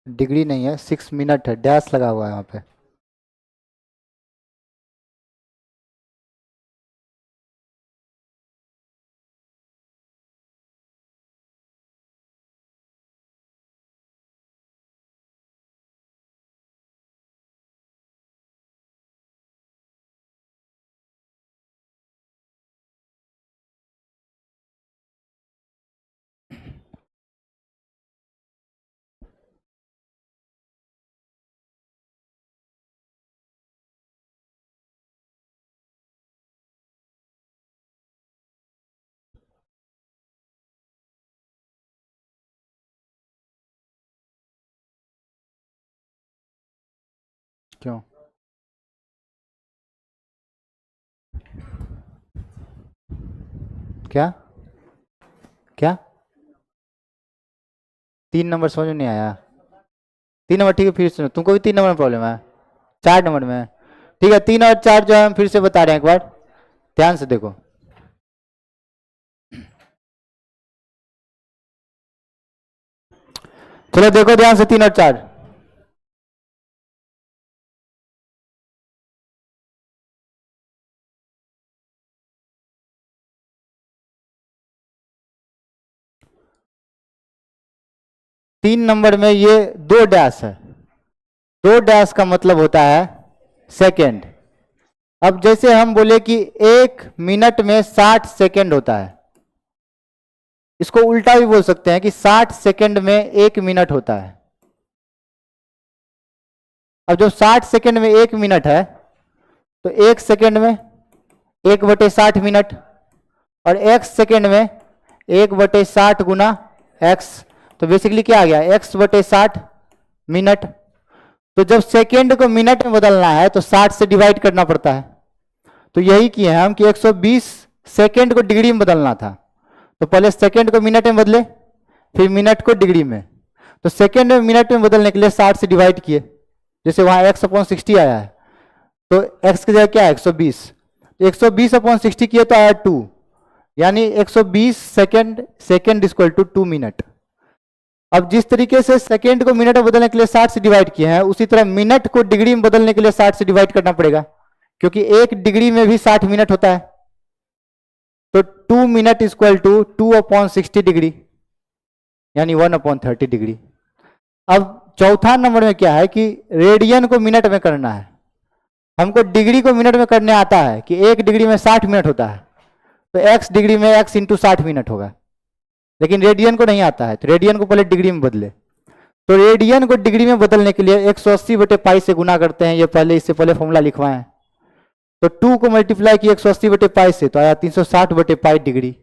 डिग्री नहीं है, 6 मिनट है, डैश लगा हुआ है वहाँ पे। क्यों? क्या? क्या? 3 नंबर समझ में नहीं आया? 3 नंबर ठीक है, फिर सुनो, तुमको भी 3 नंबर में प्रॉब्लम है? 4 नंबर में? ठीक है, 3 और 4 जो है हम फिर से बता रहे हैं, एक बार ध्यान से देखो। चलो देखो ध्यान से, 3 और 4। 3 नंबर में ये 2 डैश है, 2 डैश का मतलब होता है सेकेंड। अब जैसे हम बोले कि 1 मिनट में 60 सेकेंड होता है, इसको उल्टा भी बोल सकते हैं कि 60 सेकेंड में 1 मिनट होता है। अब जो 60 सेकेंड में 1 मिनट है, तो 1 सेकेंड में 1/60 मिनट, और x सेकेंड में 1/60 गुना x, तो बेसिकली क्या आ गया, x/60 मिनट। तो जब सेकेंड को मिनट में बदलना है तो 60 से डिवाइड करना पड़ता है। तो यही किए हैं हम कि 120 सेकेंड को डिग्री में बदलना था, तो पहले सेकेंड को मिनट में बदले, फिर मिनट को डिग्री में। तो सेकेंड में मिनट में बदलने के लिए 60 से डिवाइड किए, जैसे वहाँ x/60 आया है, तो x की जगह क्या है 120, तो 120/60 किए तो आया 2, यानी 120 सेकेंड इक्वल टू 2 मिनट। अब जिस तरीके से सेकेंड को मिनट में बदलने के लिए 60 से डिवाइड किए हैं, उसी तरह मिनट को डिग्री में बदलने के लिए 60 से डिवाइड करना पड़ेगा, क्योंकि एक डिग्री में भी 60 मिनट होता है। तो 2 मिनट इक्वल टू 2/60 डिग्री, यानी 1/30 डिग्री। अब चौथा नंबर में क्या है कि रेडियन को मिनट में करना है। हमको डिग्री को मिनट में करने आता है कि एक डिग्री में 60 मिनट होता है, तो x डिग्री में x इंटू 60 मिनट होगा, लेकिन रेडियन को नहीं आता है, तो रेडियन को पहले डिग्री में बदले। तो रेडियन को डिग्री में बदलने के लिए 180/पाई से गुना करते हैं, ये पहले इससे पहले फॉर्मूला लिखवाएं। तो 2 को मल्टीप्लाई किया 180/पाई से, तो आया 360/पाई डिग्री।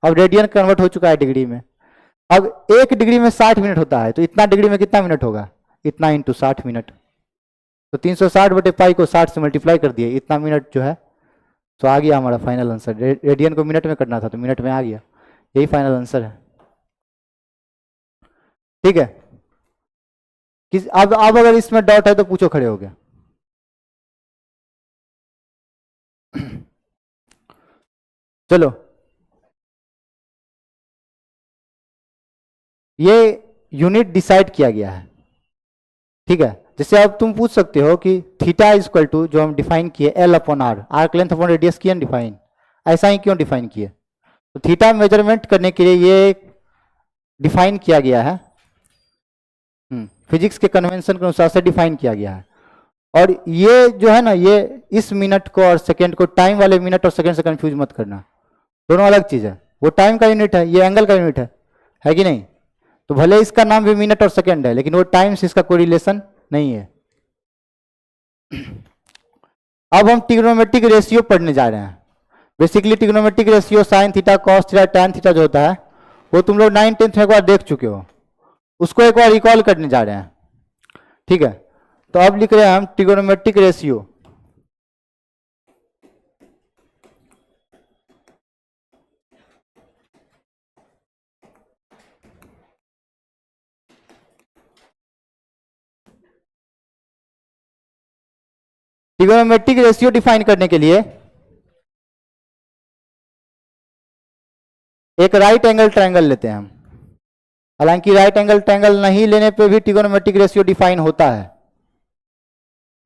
अब रेडियन कन्वर्ट हो चुका है डिग्री में। अब एक डिग्री में 60 मिनट होता है, तो इतना डिग्री में कितना मिनट होगा, इतना इंटू 60 मिनट। तो 360/पाई को 60 से मल्टीप्लाई कर दिए, इतना मिनट जो है, तो आ गया हमारा फाइनल आंसर। रेडियन को मिनट में करना था तो मिनट में आ गया, यही फाइनल आंसर है। ठीक है, अब अगर इसमें डाउट है तो पूछो, खड़े हो गया। चलो, ये यूनिट डिसाइड किया गया है। ठीक है, जैसे अब तुम पूछ सकते हो कि थीटा इक्वल टू, जो हम डिफाइन किए L/R, arc length upon radius किया डिफाइन, ऐसा ही क्यों डिफाइन किए? तो थीटा मेजरमेंट करने के लिए ये डिफाइन किया गया है, फिजिक्स के कन्वेंशन के अनुसार से डिफाइन किया गया है। और ये जो है ना, ये इस मिनट को और सेकेंड को, टाइम वाले मिनट और सेकेंड से कंफ्यूज मत करना, दोनों अलग चीज है। वो टाइम का यूनिट है, ये एंगल का यूनिट है कि नहीं? तो भले इसका नाम भी मिनट और सेकेंड है, लेकिन वो टाइम से इसका कोई रिलेशन नहीं है। अब हम ट्रिग्नोमेट्रिक रेशियो पढ़ने जा रहे हैं। Basically trigonometric ratio sign theta, cos theta, tan theta जो होता है, वो तुम लोग 9th 10th में एक बार देख चुके हो, उसको एक बार रिकॉल करने जा रहे हैं। ठीक है, तो अब लिख रहे हैं हम trigonometric ratio. Trigonometric ratio define करने के लिए एक राइट एंगल ट्रायंगल लेते हैं हम। हालांकि राइट एंगल ट्रायंगल नहीं लेने पे भी ट्रिग्नोमेट्रिक रेशियो डिफाइन होता है,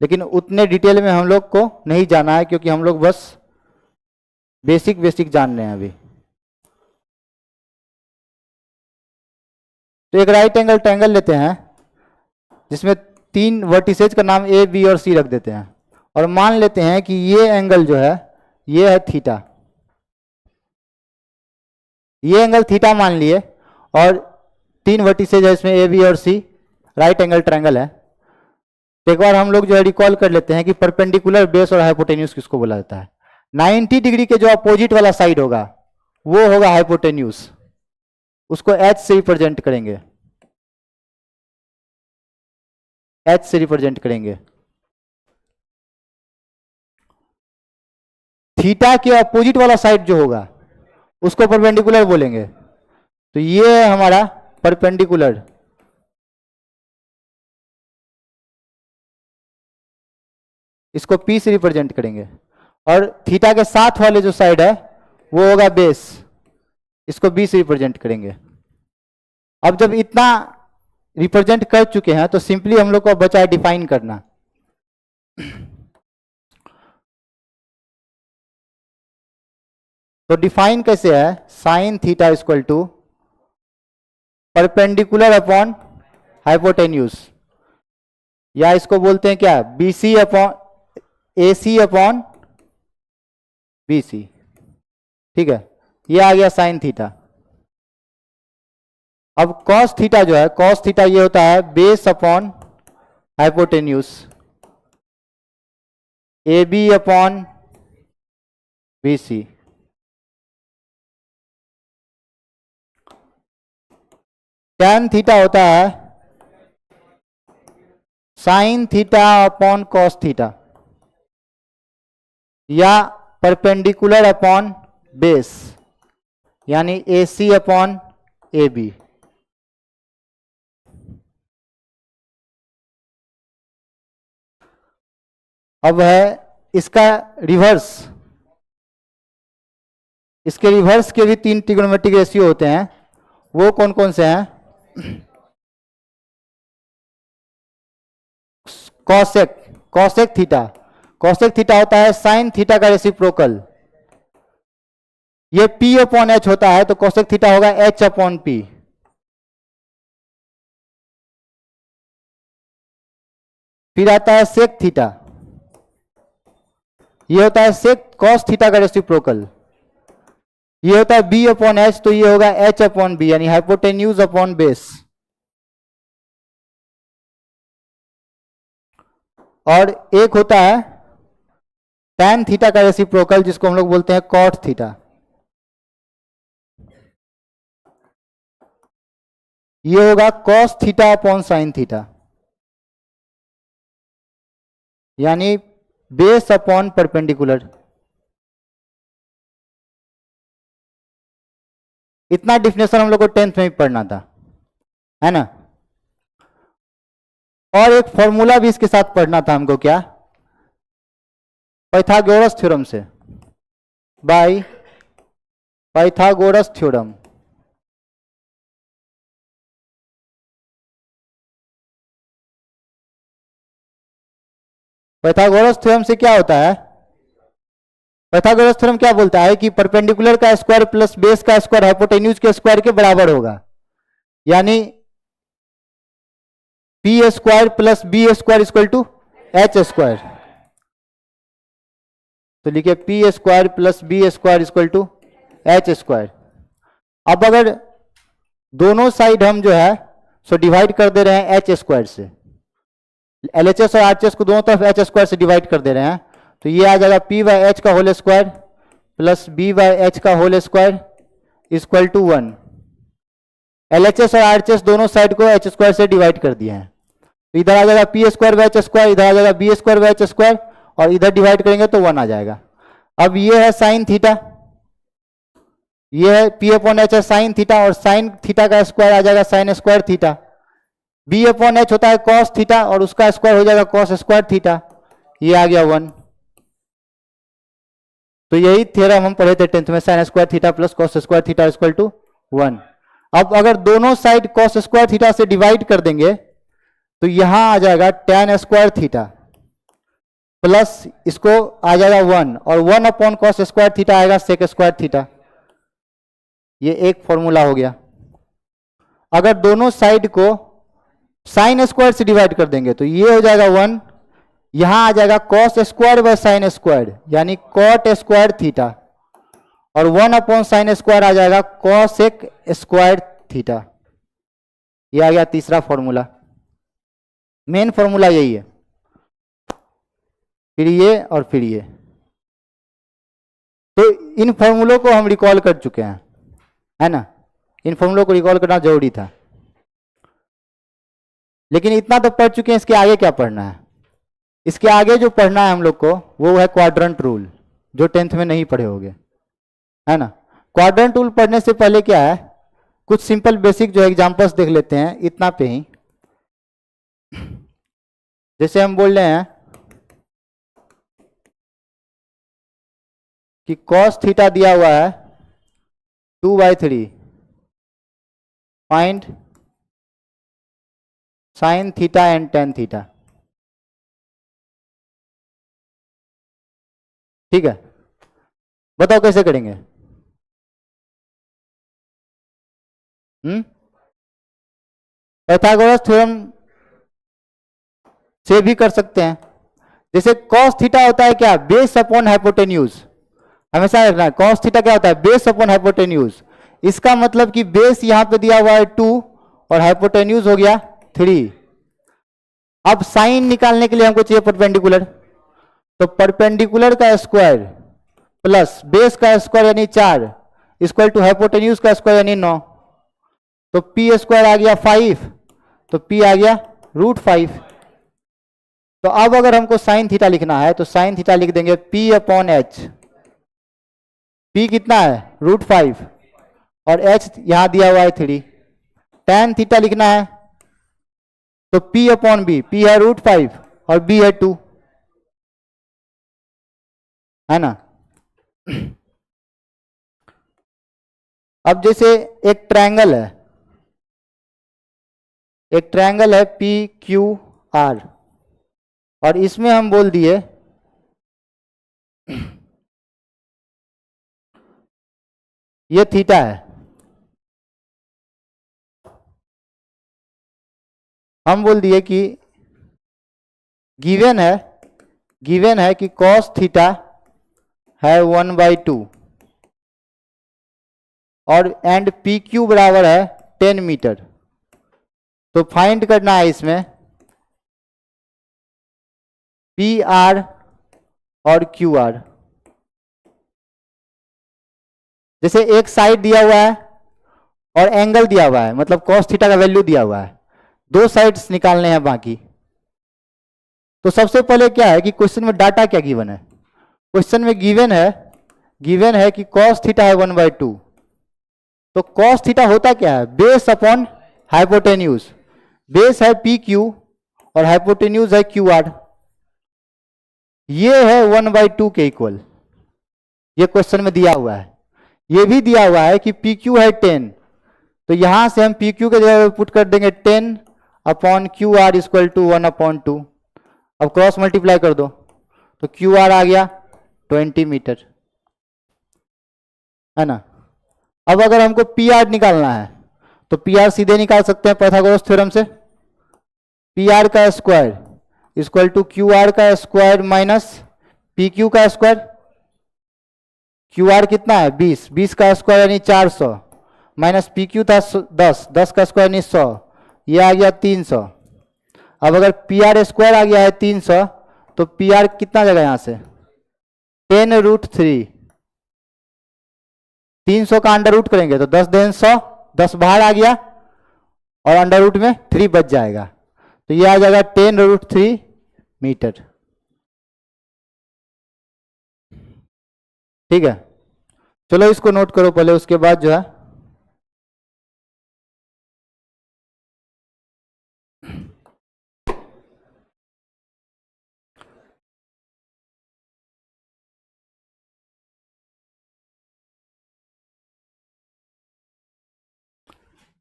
लेकिन उतने डिटेल में हम लोग को नहीं जाना है, क्योंकि हम लोग बस बेसिक जान रहे हैं अभी। तो एक राइट एंगल ट्रायंगल लेते हैं जिसमें 3 वर्टिसेज का नाम ए, बी और सी रख देते हैं, और मान लेते हैं कि ये एंगल जो है ये है थीटा, ये एंगल थीटा मान लिए, और 3 वर्टिसेज है इसमें ए, बी और सी, राइट एंगल ट्रायंगल है। तो एक बार हम लोग जो है रिकॉल कर लेते हैं कि परपेंडिकुलर बेस और हाइपोटेन्यूज किसको बोला जाता है। 90 डिग्री के जो अपोजिट वाला साइड होगा वो होगा हाइपोटेन्यूज, उसको एच से रिप्रेजेंट करेंगे, एच से रिप्रेजेंट करेंगे। थीटा के अपोजिट वाला साइड जो होगा उसको परपेंडिकुलर बोलेंगे, तो ये है हमारा परपेंडिकुलर। इसको P से रिप्रेजेंट करेंगे, और थीटा के साथ वाले जो साइड है वो होगा बेस, इसको B से रिप्रेजेंट करेंगे। अब जब इतना रिप्रेजेंट कर चुके हैं तो सिंपली हम लोग को बचा है डिफाइन करना। तो डिफाइन कैसे है, sine theta equal to perpendicular upon hypotenuse, या इसको बोलते हैं क्या, BC upon AC upon BC। ठीक है, ये आ गया साइन थीटा। अब कॉस थीटा जो है, कॉस थीटा ये होता है base upon hypotenuse, AB upon BC। Tan theta होता है sine theta upon cos theta, या परपेंडिकुलर अपॉन बेस, यानी AC अपॉन AB। अब है इसका रिवर्स, इसके रिवर्स के भी 3 ट्रिग्नोमेट्रिक रेशियो होते हैं, वो कौन कौन से हैं? Cosec, cosec theta, cosec theta होता है साइन थीटा का रेसिप्रोकल। ये P अपॉन H होता है, तो कॉसेक थीटा होगा H अपॉन P। फिर आता है सेक थीटा, ये होता है सेक कॉस थीटा का रेसिप्रोकल। ये होता है B अपॉन H, तो ये होगा H अपॉन B, यानी हाइपोटेन्यूज अपॉन बेस। और एक होता है tan थीटा का रेसिप्रोकल, जिसको हम लोग बोलते हैं कॉट थीटा। ये होगा cos theta upon sine theta, यानी बेस अपॉन परपेंडिकुलर। इतना डिफिनेशन हम लोग को 10th में ही पढ़ना था, है ना। और एक फॉर्मूला भी इसके साथ पढ़ना था हमको, क्या? पाइथागोरस थ्योरम से, by Pythagoras theorem. Pythagoras theorem से क्या होता है? पाइथागोरस थ्योरम क्या बोलता है कि परपेंडिकुलर का स्क्वायर प्लस बेस का स्क्वायर हाइपोटेन्यूज के स्क्वायर के बराबर होगा, यानी P square plus B square equal to H square. तो लिखिए P square plus B square equal to H square. अब अगर दोनों साइड हम जो है सो डिवाइड कर दे रहे हैं एच स्क्वायर से, एलएचएस और आरएचएस को दोनों तरफ एच स्क्वायर से डिवाइड कर दे रहे हैं, तो ये आ जाएगा पी बाई एच का whole square plus B by H का whole square equal to 1। LHS और आरएचएस दोनों साइड को एच स्क्वायर से डिवाइड कर दिए हैं, तो इधर आ जाएगा P square by H square, इधर आ जाएगा B square by H square, और इधर डिवाइड करेंगे तो 1 आ जाएगा। अब ये है साइन थीटा, ये है पी अपॉन एच है साइन थीटा, और साइन थीटा का स्क्वायर आ जाएगा sine square theta. B upon H होता है कॉस थीटा, और उसका स्क्वायर हो जाएगा कॉस स्क्वायर थीटा, ये आ गया 1। तो यही थ्योरम हम पढ़े थे 10th में, sine square theta plus cos square theta equal to 1। अब अगर दोनों साइड कॉस स्क्वायर थीटा से डिवाइड कर देंगे तो यहां आ जाएगा tan स्क्वायर थीटा प्लस इसको आ जाएगा 1, और 1 अपॉन कॉस स्क्वायर थीटा आएगा सेक स्क्वायर थीटा। ये एक फॉर्मूला हो गया। अगर दोनों साइड को साइन स्क्वायर से डिवाइड कर देंगे तो ये हो जाएगा 1, यहां आ जाएगा cos square by sine square, यानी कॉट स्क्वायर थीटा, और 1 अपॉन साइन स्क्वायर आ जाएगा कॉसेक स्क्वायर थीटा। ये आ गया तीसरा फॉर्मूला। मेन फॉर्मूला यही है, फिर ये और फिर ये। तो इन फॉर्मूलों को हम रिकॉल कर चुके हैं, है ना। इन फॉर्मूलों को रिकॉल करना जरूरी था, लेकिन इतना तो पढ़ चुके हैं, इसके आगे क्या पढ़ना है? इसके आगे जो पढ़ना है हम लोग को वो है क्वाड्रेंट रूल, जो 10th में नहीं पढ़े होंगे, है ना। क्वाड्रेंट रूल पढ़ने से पहले क्या है, कुछ सिंपल बेसिक जो एग्जांपल्स देख लेते हैं इतना पे ही। जैसे हम बोल रहे हैं कि cos थीटा दिया हुआ है 2/3, find sine theta and tan theta. ठीक है, बताओ कैसे करेंगे? पाइथागोरस थ्योरम से भी कर सकते हैं। जैसे cos थीटा होता है क्या, बेस अपॉन हाइपोटेन्यूज, हमेशा रखना है। cos थीटा क्या होता है, बेस अपॉन हाइपोटेन्यूज। इसका मतलब कि बेस यहां पे दिया हुआ है 2 और हाइपोटेन्यूज हो गया 3। अब साइन निकालने के लिए हमको चाहिए परपेंडिकुलर, तो परपेंडिकुलर का स्क्वायर प्लस बेस का स्क्वायर यानी 4 इक्वल टू हाइपोटेन्यूज का स्क्वायर यानी 9, तो पी स्क्वायर आ गया 5, तो पी आ गया √5। तो अब अगर हमको साइन थीटा लिखना है तो साइन थीटा लिख देंगे पी अपॉन एच P कितना है √5 और H यहां दिया हुआ है 3। tan थीटा लिखना है तो P/B, P है √5 और B है 2, है ना। अब जैसे एक ट्रायंगल है, एक ट्रायंगल है PQR और इसमें हम बोल दिए ये थीटा है, हम बोल दिए कि गिवन है कि cos थीटा है 1/2 और एंड PQ बराबर है 10 मीटर। तो फाइंड करना है इसमें PR और QR। जैसे एक साइड दिया हुआ है और एंगल दिया हुआ है, मतलब cos थीटा का वैल्यू दिया हुआ है, दो साइड्स निकालने हैं बाकी। तो सबसे पहले क्या है कि क्वेश्चन में डाटा क्या गिवन है, क्वेश्चन में गिवन है कि cos थीटा है 1/2। तो cos थीटा होता क्या है, बेस अपॉन हाइपोटेन्यूज। बेस है PQ और हाइपोटेन्यूज है QR। ये है 1/2 के इक्वल, ये क्वेश्चन में दिया हुआ है। ये भी दिया हुआ है कि PQ है 10, तो यहां से हम PQ के जगह पुट कर देंगे 10/QR इक्वल टू 1/2। अब क्रॉस मल्टीप्लाई कर दो तो QR आ गया 20 मीटर, है ना। अब अगर हमको PR निकालना है तो PR सीधे निकाल सकते हैं पाइथागोरस थ्योरम से। PR का स्क्वायर इक्वल टू QR का स्क्वायर माइनस PQ का स्क्वायर। QR कितना है 20, 20 का स्क्वायर यानी 400 माइनस PQ था 10, 10 का स्क्वायर यानी 100, ये आ गया 300। अब अगर PR स्क्वायर आ गया है 300 तो PR कितना जाएगा यहां से 10√3। 300 का अंडर रूट करेंगे तो 10 देन 100, 10 बाहर आ गया और अंडर रूट में 3 बच जाएगा, तो ये आ जाएगा 10√3 मीटर। ठीक है, चलो इसको नोट करो पहले, उसके बाद जो है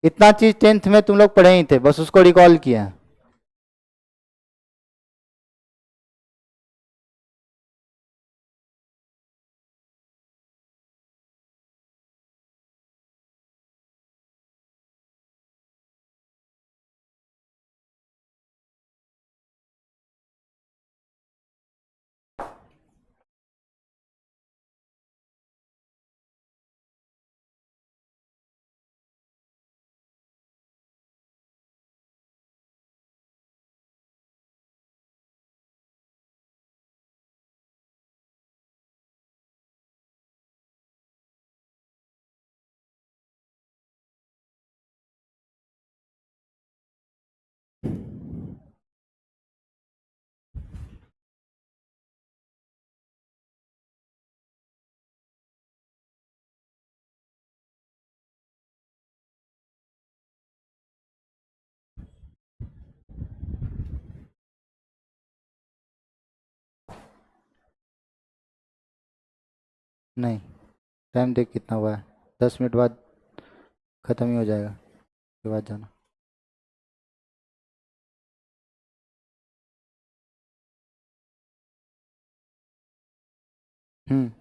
इतना चीज 10th में तुम लोग पढ़े ही थे, बस उसको रिकॉल किया है। नहीं, टाइम देख कितना हुआ है, 10 मिनट बाद खत्म ही हो जाएगा, उसके बाद जाना। हम्म।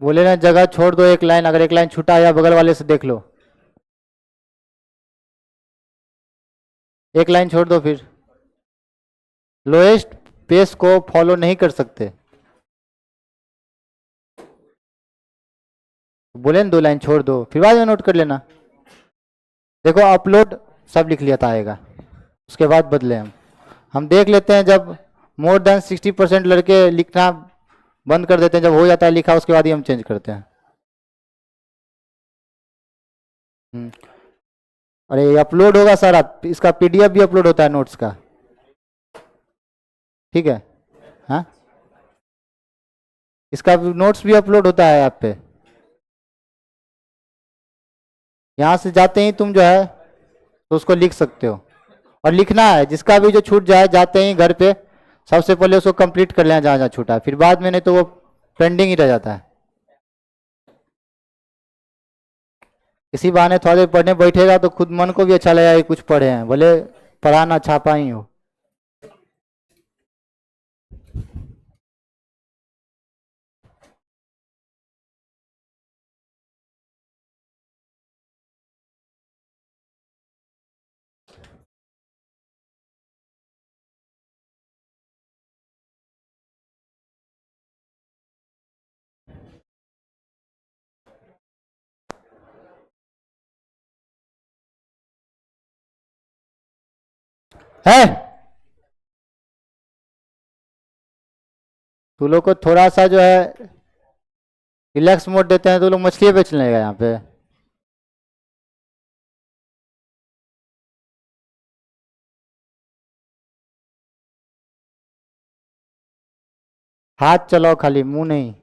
बोले ना जगह छोड़ दो एक लाइन, अगर एक लाइन छूटा या बगल वाले से देख लो, एक लाइन छोड़ दो फिर लोएस्ट पेस को फॉलो नहीं कर सकते। बोले ना 2 लाइन छोड़ दो, फिर बाद में नोट कर लेना। देखो अपलोड सब लिख लिया था आएगा, उसके बाद बदले हम देख लेते हैं। जब मोर देन 60% लड़के लिखना बंद कर देते हैं, जब हो जाता है लिखा उसके बाद ही हम चेंज करते हैं। अरे ये अपलोड होगा सारा, इसका पीडीएफ भी अपलोड होता है नोट्स का, ठीक है। हाँ, इसका नोट्स भी अपलोड होता है ऐप पे। यहाँ से जाते ही तुम जो है तो उसको लिख सकते हो, और लिखना है जिसका भी जो छूट जाए जाते ही घर पे सबसे पहले उसको कंप्लीट कर लेना जहाँ जहाँ छूटा है, फिर बाद में नहीं तो वो पेंडिंग ही रह जाता है। इसी बहाने थोड़ा देर पढ़ने बैठेगा तो खुद मन को भी अच्छा लगेगा कि कुछ पढ़े हैं, भले पढ़ाना छापा ही हो। है तू लोग को थोड़ा सा जो है रिलैक्स मोड देते हैं तो लोग मछली बेचने लगेगा यहाँ पे। हाथ चलाओ खाली, मुंह नहीं।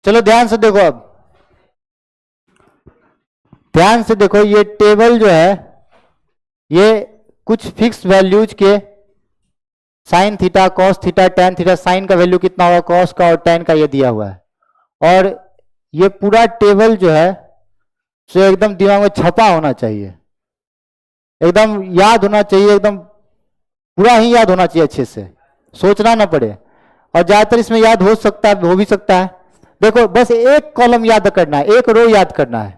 चलो ध्यान से देखो, अब ध्यान से देखो, ये टेबल जो है ये कुछ फिक्स वैल्यूज के sine theta, cos theta, tan theta, sine का वैल्यू कितना होगा, कॉस का और टेन का ये दिया हुआ है। और ये पूरा टेबल जो है सो एकदम दिमाग में छपा होना चाहिए, एकदम याद होना चाहिए, एकदम पूरा ही याद होना चाहिए, अच्छे से सोचना ना पड़े। और ज्यादातर इसमें याद हो सकता है, हो भी सकता है। देखो बस एक कॉलम याद करना है, एक रो याद करना है,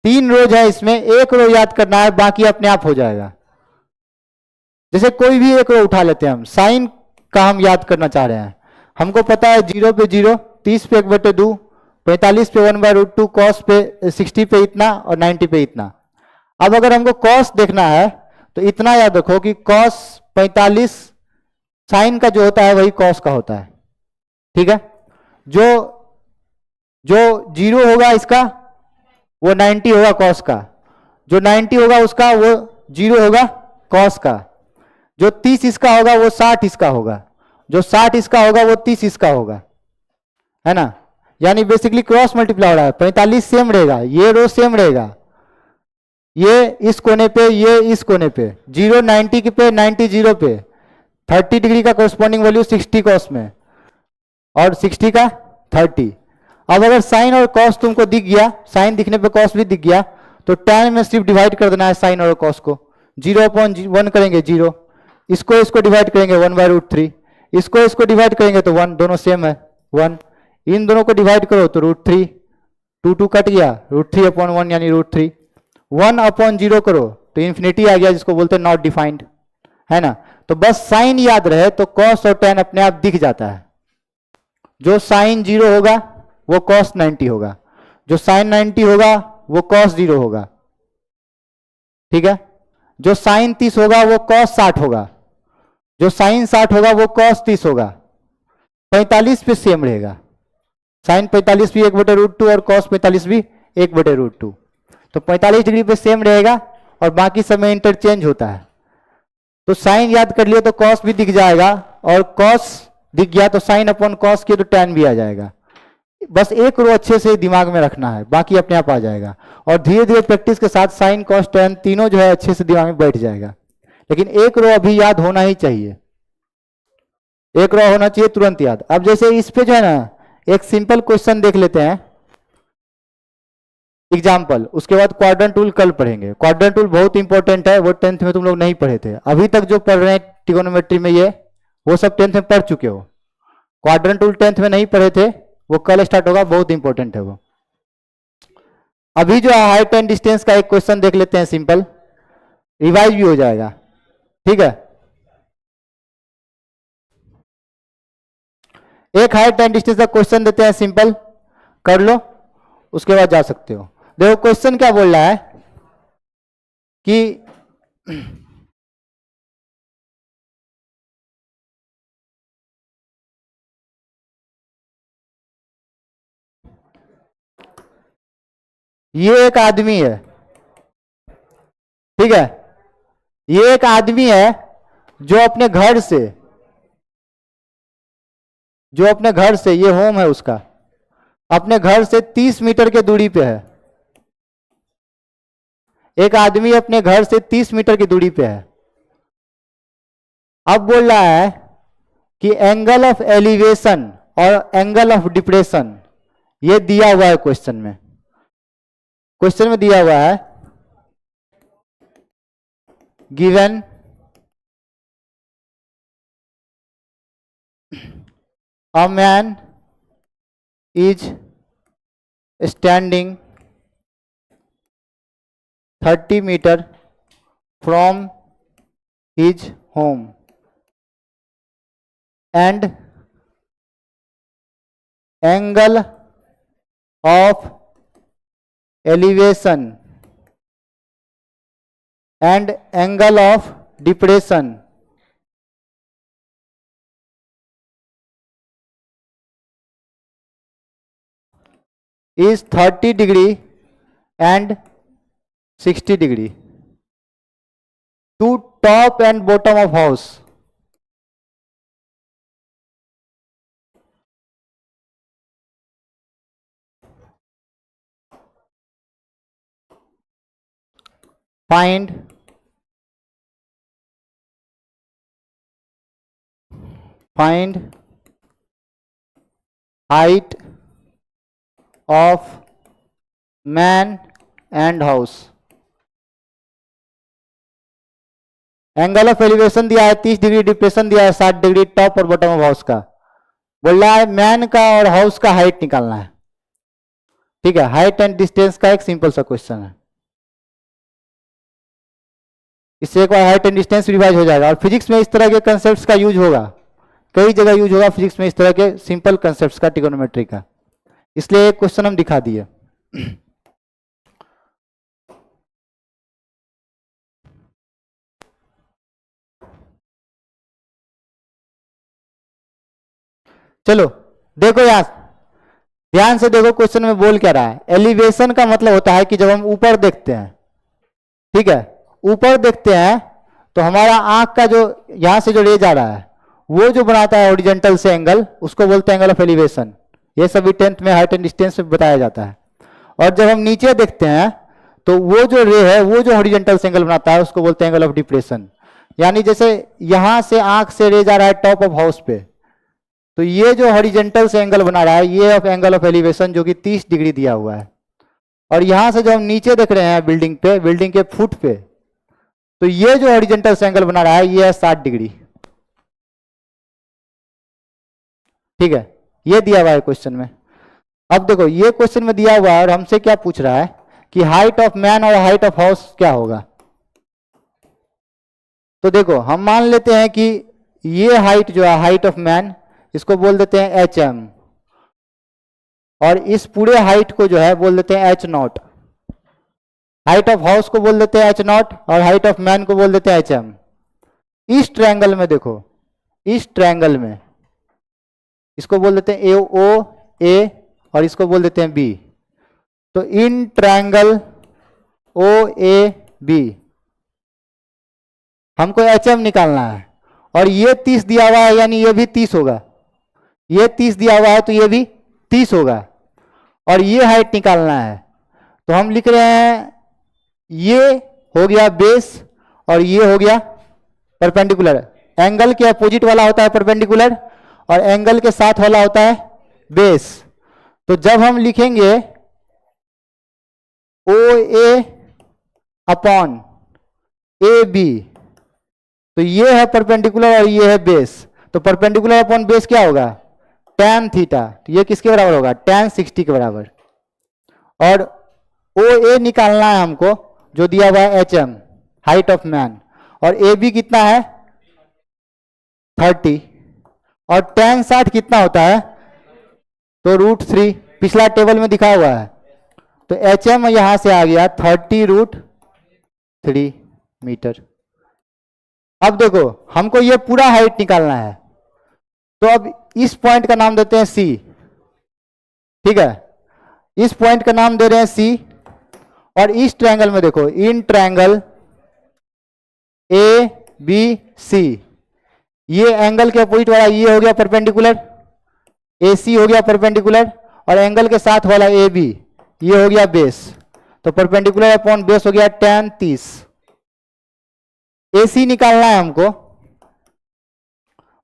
3 रोज है इसमें, एक रो याद करना है, बाकी अपने आप हो जाएगा। जैसे कोई भी एक रो उठा लेते हैं, हम साइन का हम याद करना चाह रहे हैं, हमको पता है 0 पे 0, 30 पे 1/2, 45 पे 1/√2, कॉस पे 60 पे इतना और 90 पे इतना। अब अगर हमको कॉस देखना है तो इतना याद रखो कि कॉस 45 साइन का जो होता है वही कॉस का होता है, ठीक है। जो जो 0 होगा इसका वो 90 होगा कॉस का, जो 90 होगा उसका वो 0 होगा कॉस का, जो 30 इसका होगा वो 60 इसका होगा, जो 60 इसका होगा वो 30 इसका होगा, है ना। यानी बेसिकली क्रॉस मल्टीप्लाई हो रहा है। 45 सेम रहेगा, ये रो सेम रहेगा, ये इस कोने पे, ये इस कोने पे, 0 90 के पे, 90 0 पे, 30 डिग्री का कोरस्पॉन्डिंग वैल्यू 60 कॉस में और 60 का 30। अब अगर साइन और कॉस तुमको दिख गया, साइन दिखने पे कॉस भी दिख गया, तो tan में सिर्फ डिवाइड कर देना है साइन और कॉस को। 0/1 करेंगे 0, इसको डिवाइड करेंगे 1/√3, इसको डिवाइड करेंगे तो 1, दोनों सेम है 1, इन दोनों को डिवाइड करो तो √3, 2 कट गया, √3/1 यानी √3, 1/0 करो तो इन्फिनिटी आ गया, जिसको बोलते हैं नॉट डिफाइंड, है ना। तो बस साइन याद रहे तो कॉस और tan अपने आप दिख जाता है। जो साइन 0 होगा वो कॉस 90 होगा, जो साइन 90 होगा वो कॉस 0 होगा, ठीक है। जो साइन 30 होगा वो कॉस 60 होगा, जो साइन 60 होगा वो कॉस 30 होगा। 45 पे सेम रहेगा, साइन 45 भी 1/√2 और कॉस 45 भी 1/√2, तो 45 डिग्री पे सेम रहेगा और बाकी समय इंटरचेंज होता है। तो साइन याद कर लिए तो कॉस भी दिख जाएगा, और कॉस दिख गया तो साइन अपॉन कॉस किया तो tan भी आ जाएगा। बस एक रो अच्छे से दिमाग में रखना है, बाकी अपने आप आ जाएगा। और धीरे धीरे प्रैक्टिस के साथ साइन कॉस tan तीनों जो है अच्छे से दिमाग में बैठ जाएगा। लेकिन एक रो अभी याद होना ही चाहिए, एक रो होना चाहिए तुरंत याद। अब जैसे इस पे जो है ना, एक सिंपल क्वेश्चन देख लेते हैं एग्जाम्पल, उसके बाद क्वाड्रेंट टूल कल पढ़ेंगे। क्वाड्रेंट टूल बहुत इंपॉर्टेंट है, वो 10th में तुम लोग नहीं पढ़े थे, अभी तक जो पढ़ रहे हैं ट्रिगोनोमेट्री में ये वो सब 10th में पढ़ चुके हो। क्वाड्रेंट टूल 10th में नहीं पढ़े थे, वो कल स्टार्ट होगा, बहुत इंपॉर्टेंट है वो। अभी जो हाइट एंड डिस्टेंस का एक क्वेश्चन देख लेते हैं सिंपल, रिवाइज भी हो जाएगा, ठीक है। एक हाइट एंड डिस्टेंस का क्वेश्चन देते हैं सिंपल, कर लो, उसके बाद जा सकते हो। देखो क्वेश्चन क्या बोल रहा है कि ये एक आदमी है, ठीक है, ये एक आदमी है जो अपने घर से, ये होम है उसका, अपने घर से 30 मीटर के दूरी पे है। एक आदमी अपने घर से 30 मीटर की दूरी पे है। अब बोल रहा है कि एंगल ऑफ एलिवेशन और एंगल ऑफ डिप्रेशन ये दिया हुआ है क्वेश्चन में। क्वेश्चन में दिया हुआ है given a man is standing 30 metre from his home and angle of elevation and angle of depression is 30 degree and 60 degree to top and bottom of house. Find height of man and house. Angle of elevation दिया है 30 degree, depression दिया है 60 degree, top और bottom of house का। बोल रहा है man का और हाउस का हाइट निकालना है, ठीक है। हाइट एंड डिस्टेंस का एक सिंपल सा क्वेश्चन है, इससे एक बार हाइट एंड डिस्टेंस रिवाइज हो जाएगा। और फिजिक्स में इस तरह के कंसेप्ट्स का यूज होगा, कई जगह यूज होगा फिजिक्स में इस तरह के सिंपल कंसेप्ट्स का, ट्रिगोनोमेट्री का, इसलिए एक क्वेश्चन हम दिखा दिए। चलो देखो यार, ध्यान से देखो क्वेश्चन में बोल क्या रहा है। एलिवेशन का मतलब होता है कि जब हम ऊपर देखते हैं, ठीक है। ऊपर देखते हैं तो हमारा आंख का जो यहां से जो रे जा रहा है वो जो बनाता है हॉरिजॉन्टल से एंगल, उसको बोलते हैं एंगल ऑफ एलिवेशन। ये सभी 10th में हाइट एंड डिस्टेंस में बताया जाता है। और जब हम नीचे देखते हैं तो वो जो रे है वो जो हॉरिजॉन्टल से एंगल बनाता है उसको बोलते हैं एंगल ऑफ डिप्रेशन। यानी जैसे यहां से आंख से रे जा रहा है टॉप ऑफ हाउस पे, तो ये जो हॉरिजॉन्टल से एंगल बना रहा है ये एंगल ऑफ एलिवेशन जो कि 30 डिग्री दिया हुआ है। और यहां से जो हम नीचे देख रहे हैं बिल्डिंग पे, बिल्डिंग के फुट पे, तो ये जो हॉरिजॉन्टल से एंगल बना रहा है ये है 60 डिग्री। ठीक है, ये दिया हुआ है क्वेश्चन में। अब देखो ये क्वेश्चन में दिया हुआ है और हमसे क्या पूछ रहा है कि हाइट ऑफ मैन और हाइट ऑफ हाउस क्या होगा। तो देखो हम मान लेते हैं कि ये हाइट जो है हाइट ऑफ मैन, इसको बोल देते हैं एच एम, और इस पूरे हाइट को जो है बोल देते हैं H not. Height of house को बोल देते हैं एच नॉट और हाइट ऑफ मैन को बोल देते हैं एच एम। इस ट्रायंगल में देखो, इस ट्रायंगल में इसको बोल देते हैं ए ओ ए और इसको बोल देते हैं बी। तो in triangle O A B हमको एच एम निकालना है, और ये 30 दिया हुआ है यानी ये भी 30 होगा, ये 30 दिया हुआ है तो ये भी 30 होगा, और ये हाइट निकालना है। तो हम लिख रहे हैं ये हो गया बेस और ये हो गया परपेंडिकुलर। एंगल के अपोजिट वाला होता है परपेंडिकुलर और एंगल के साथ वाला होता है बेस। तो जब हम लिखेंगे ओ ए अपॉन ए बी, तो ये है परपेंडिकुलर और ये है बेस। तो परपेंडिकुलर अपॉन बेस क्या होगा, tan थीटा। तो ये किसके बराबर होगा, tan 60 के बराबर। और ओ ए निकालना है हमको जो दिया हुआ है H M, height of man, और ए बी कितना है 30, और tan 60 कितना होता है, तो √3 पिछला टेबल में दिखा हुआ है। तो एच एम यहां से आ गया 30√3 मीटर। अब देखो हमको ये पूरा हाइट निकालना है, तो अब इस पॉइंट का नाम देते हैं सी। ठीक है, इस पॉइंट का नाम दे रहे हैं सी। और इस ट्रायंगल में देखो, in triangle A B C, ये एंगल के अपोजिट वाला ये हो गया परपेंडिकुलर, ए सी हो गया परपेंडिकुलर, और एंगल के साथ वाला ए बी ये हो गया बेस। तो परपेंडिकुलर अपॉन बेस हो गया tan 30। ए सी निकालना है हमको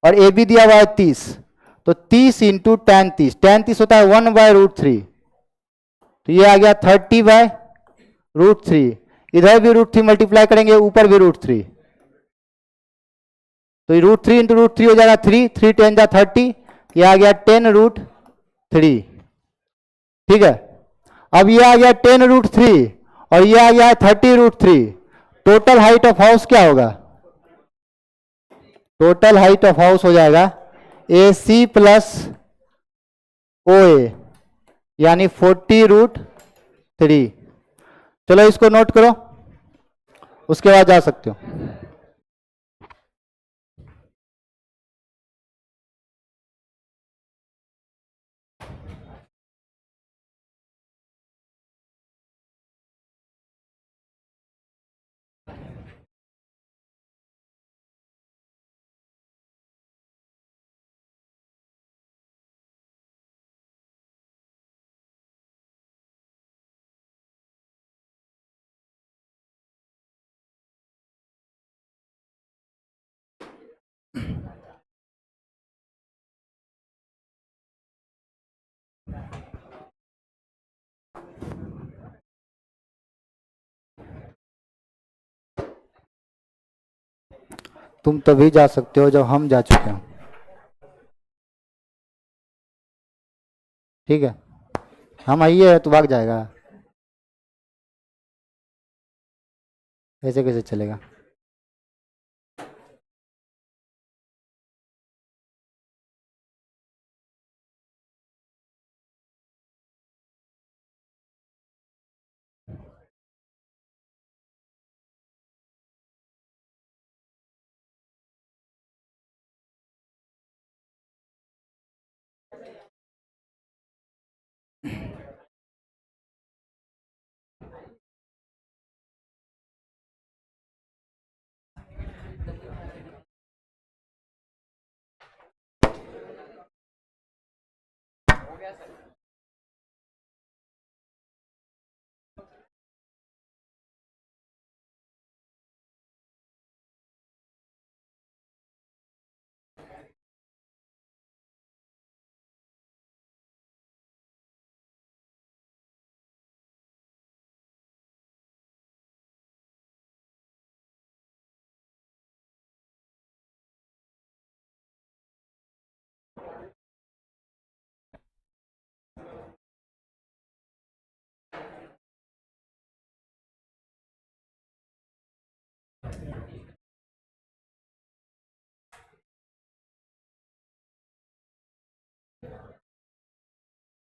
और ए बी दिया हुआ है 30, तो 30 इंटू tan 30, tan 30 होता है 1/√3, तो ये आ गया 30/√3। इधर भी √3 मल्टीप्लाई करेंगे, ऊपर भी √3, तो √3 इंटू √3 हो जाएगा 3, 3 10 जा 30, ये आ गया 10√3। ठीक है, अब ये आ गया 10√3 और ये आ गया है 30√3। टोटल हाइट ऑफ हाउस क्या होगा, टोटल हाइट ऑफ हाउस हो जाएगा ए सी प्लस ओ ए, यानी 40√3। चलो इसको नोट करो, उसके बाद जा सकते हो। तुम तभी जा सकते हो जब हम जा चुके हो। ठीक है, हम आइए तो भाग जाएगा, ऐसे कैसे चलेगा। गया सर।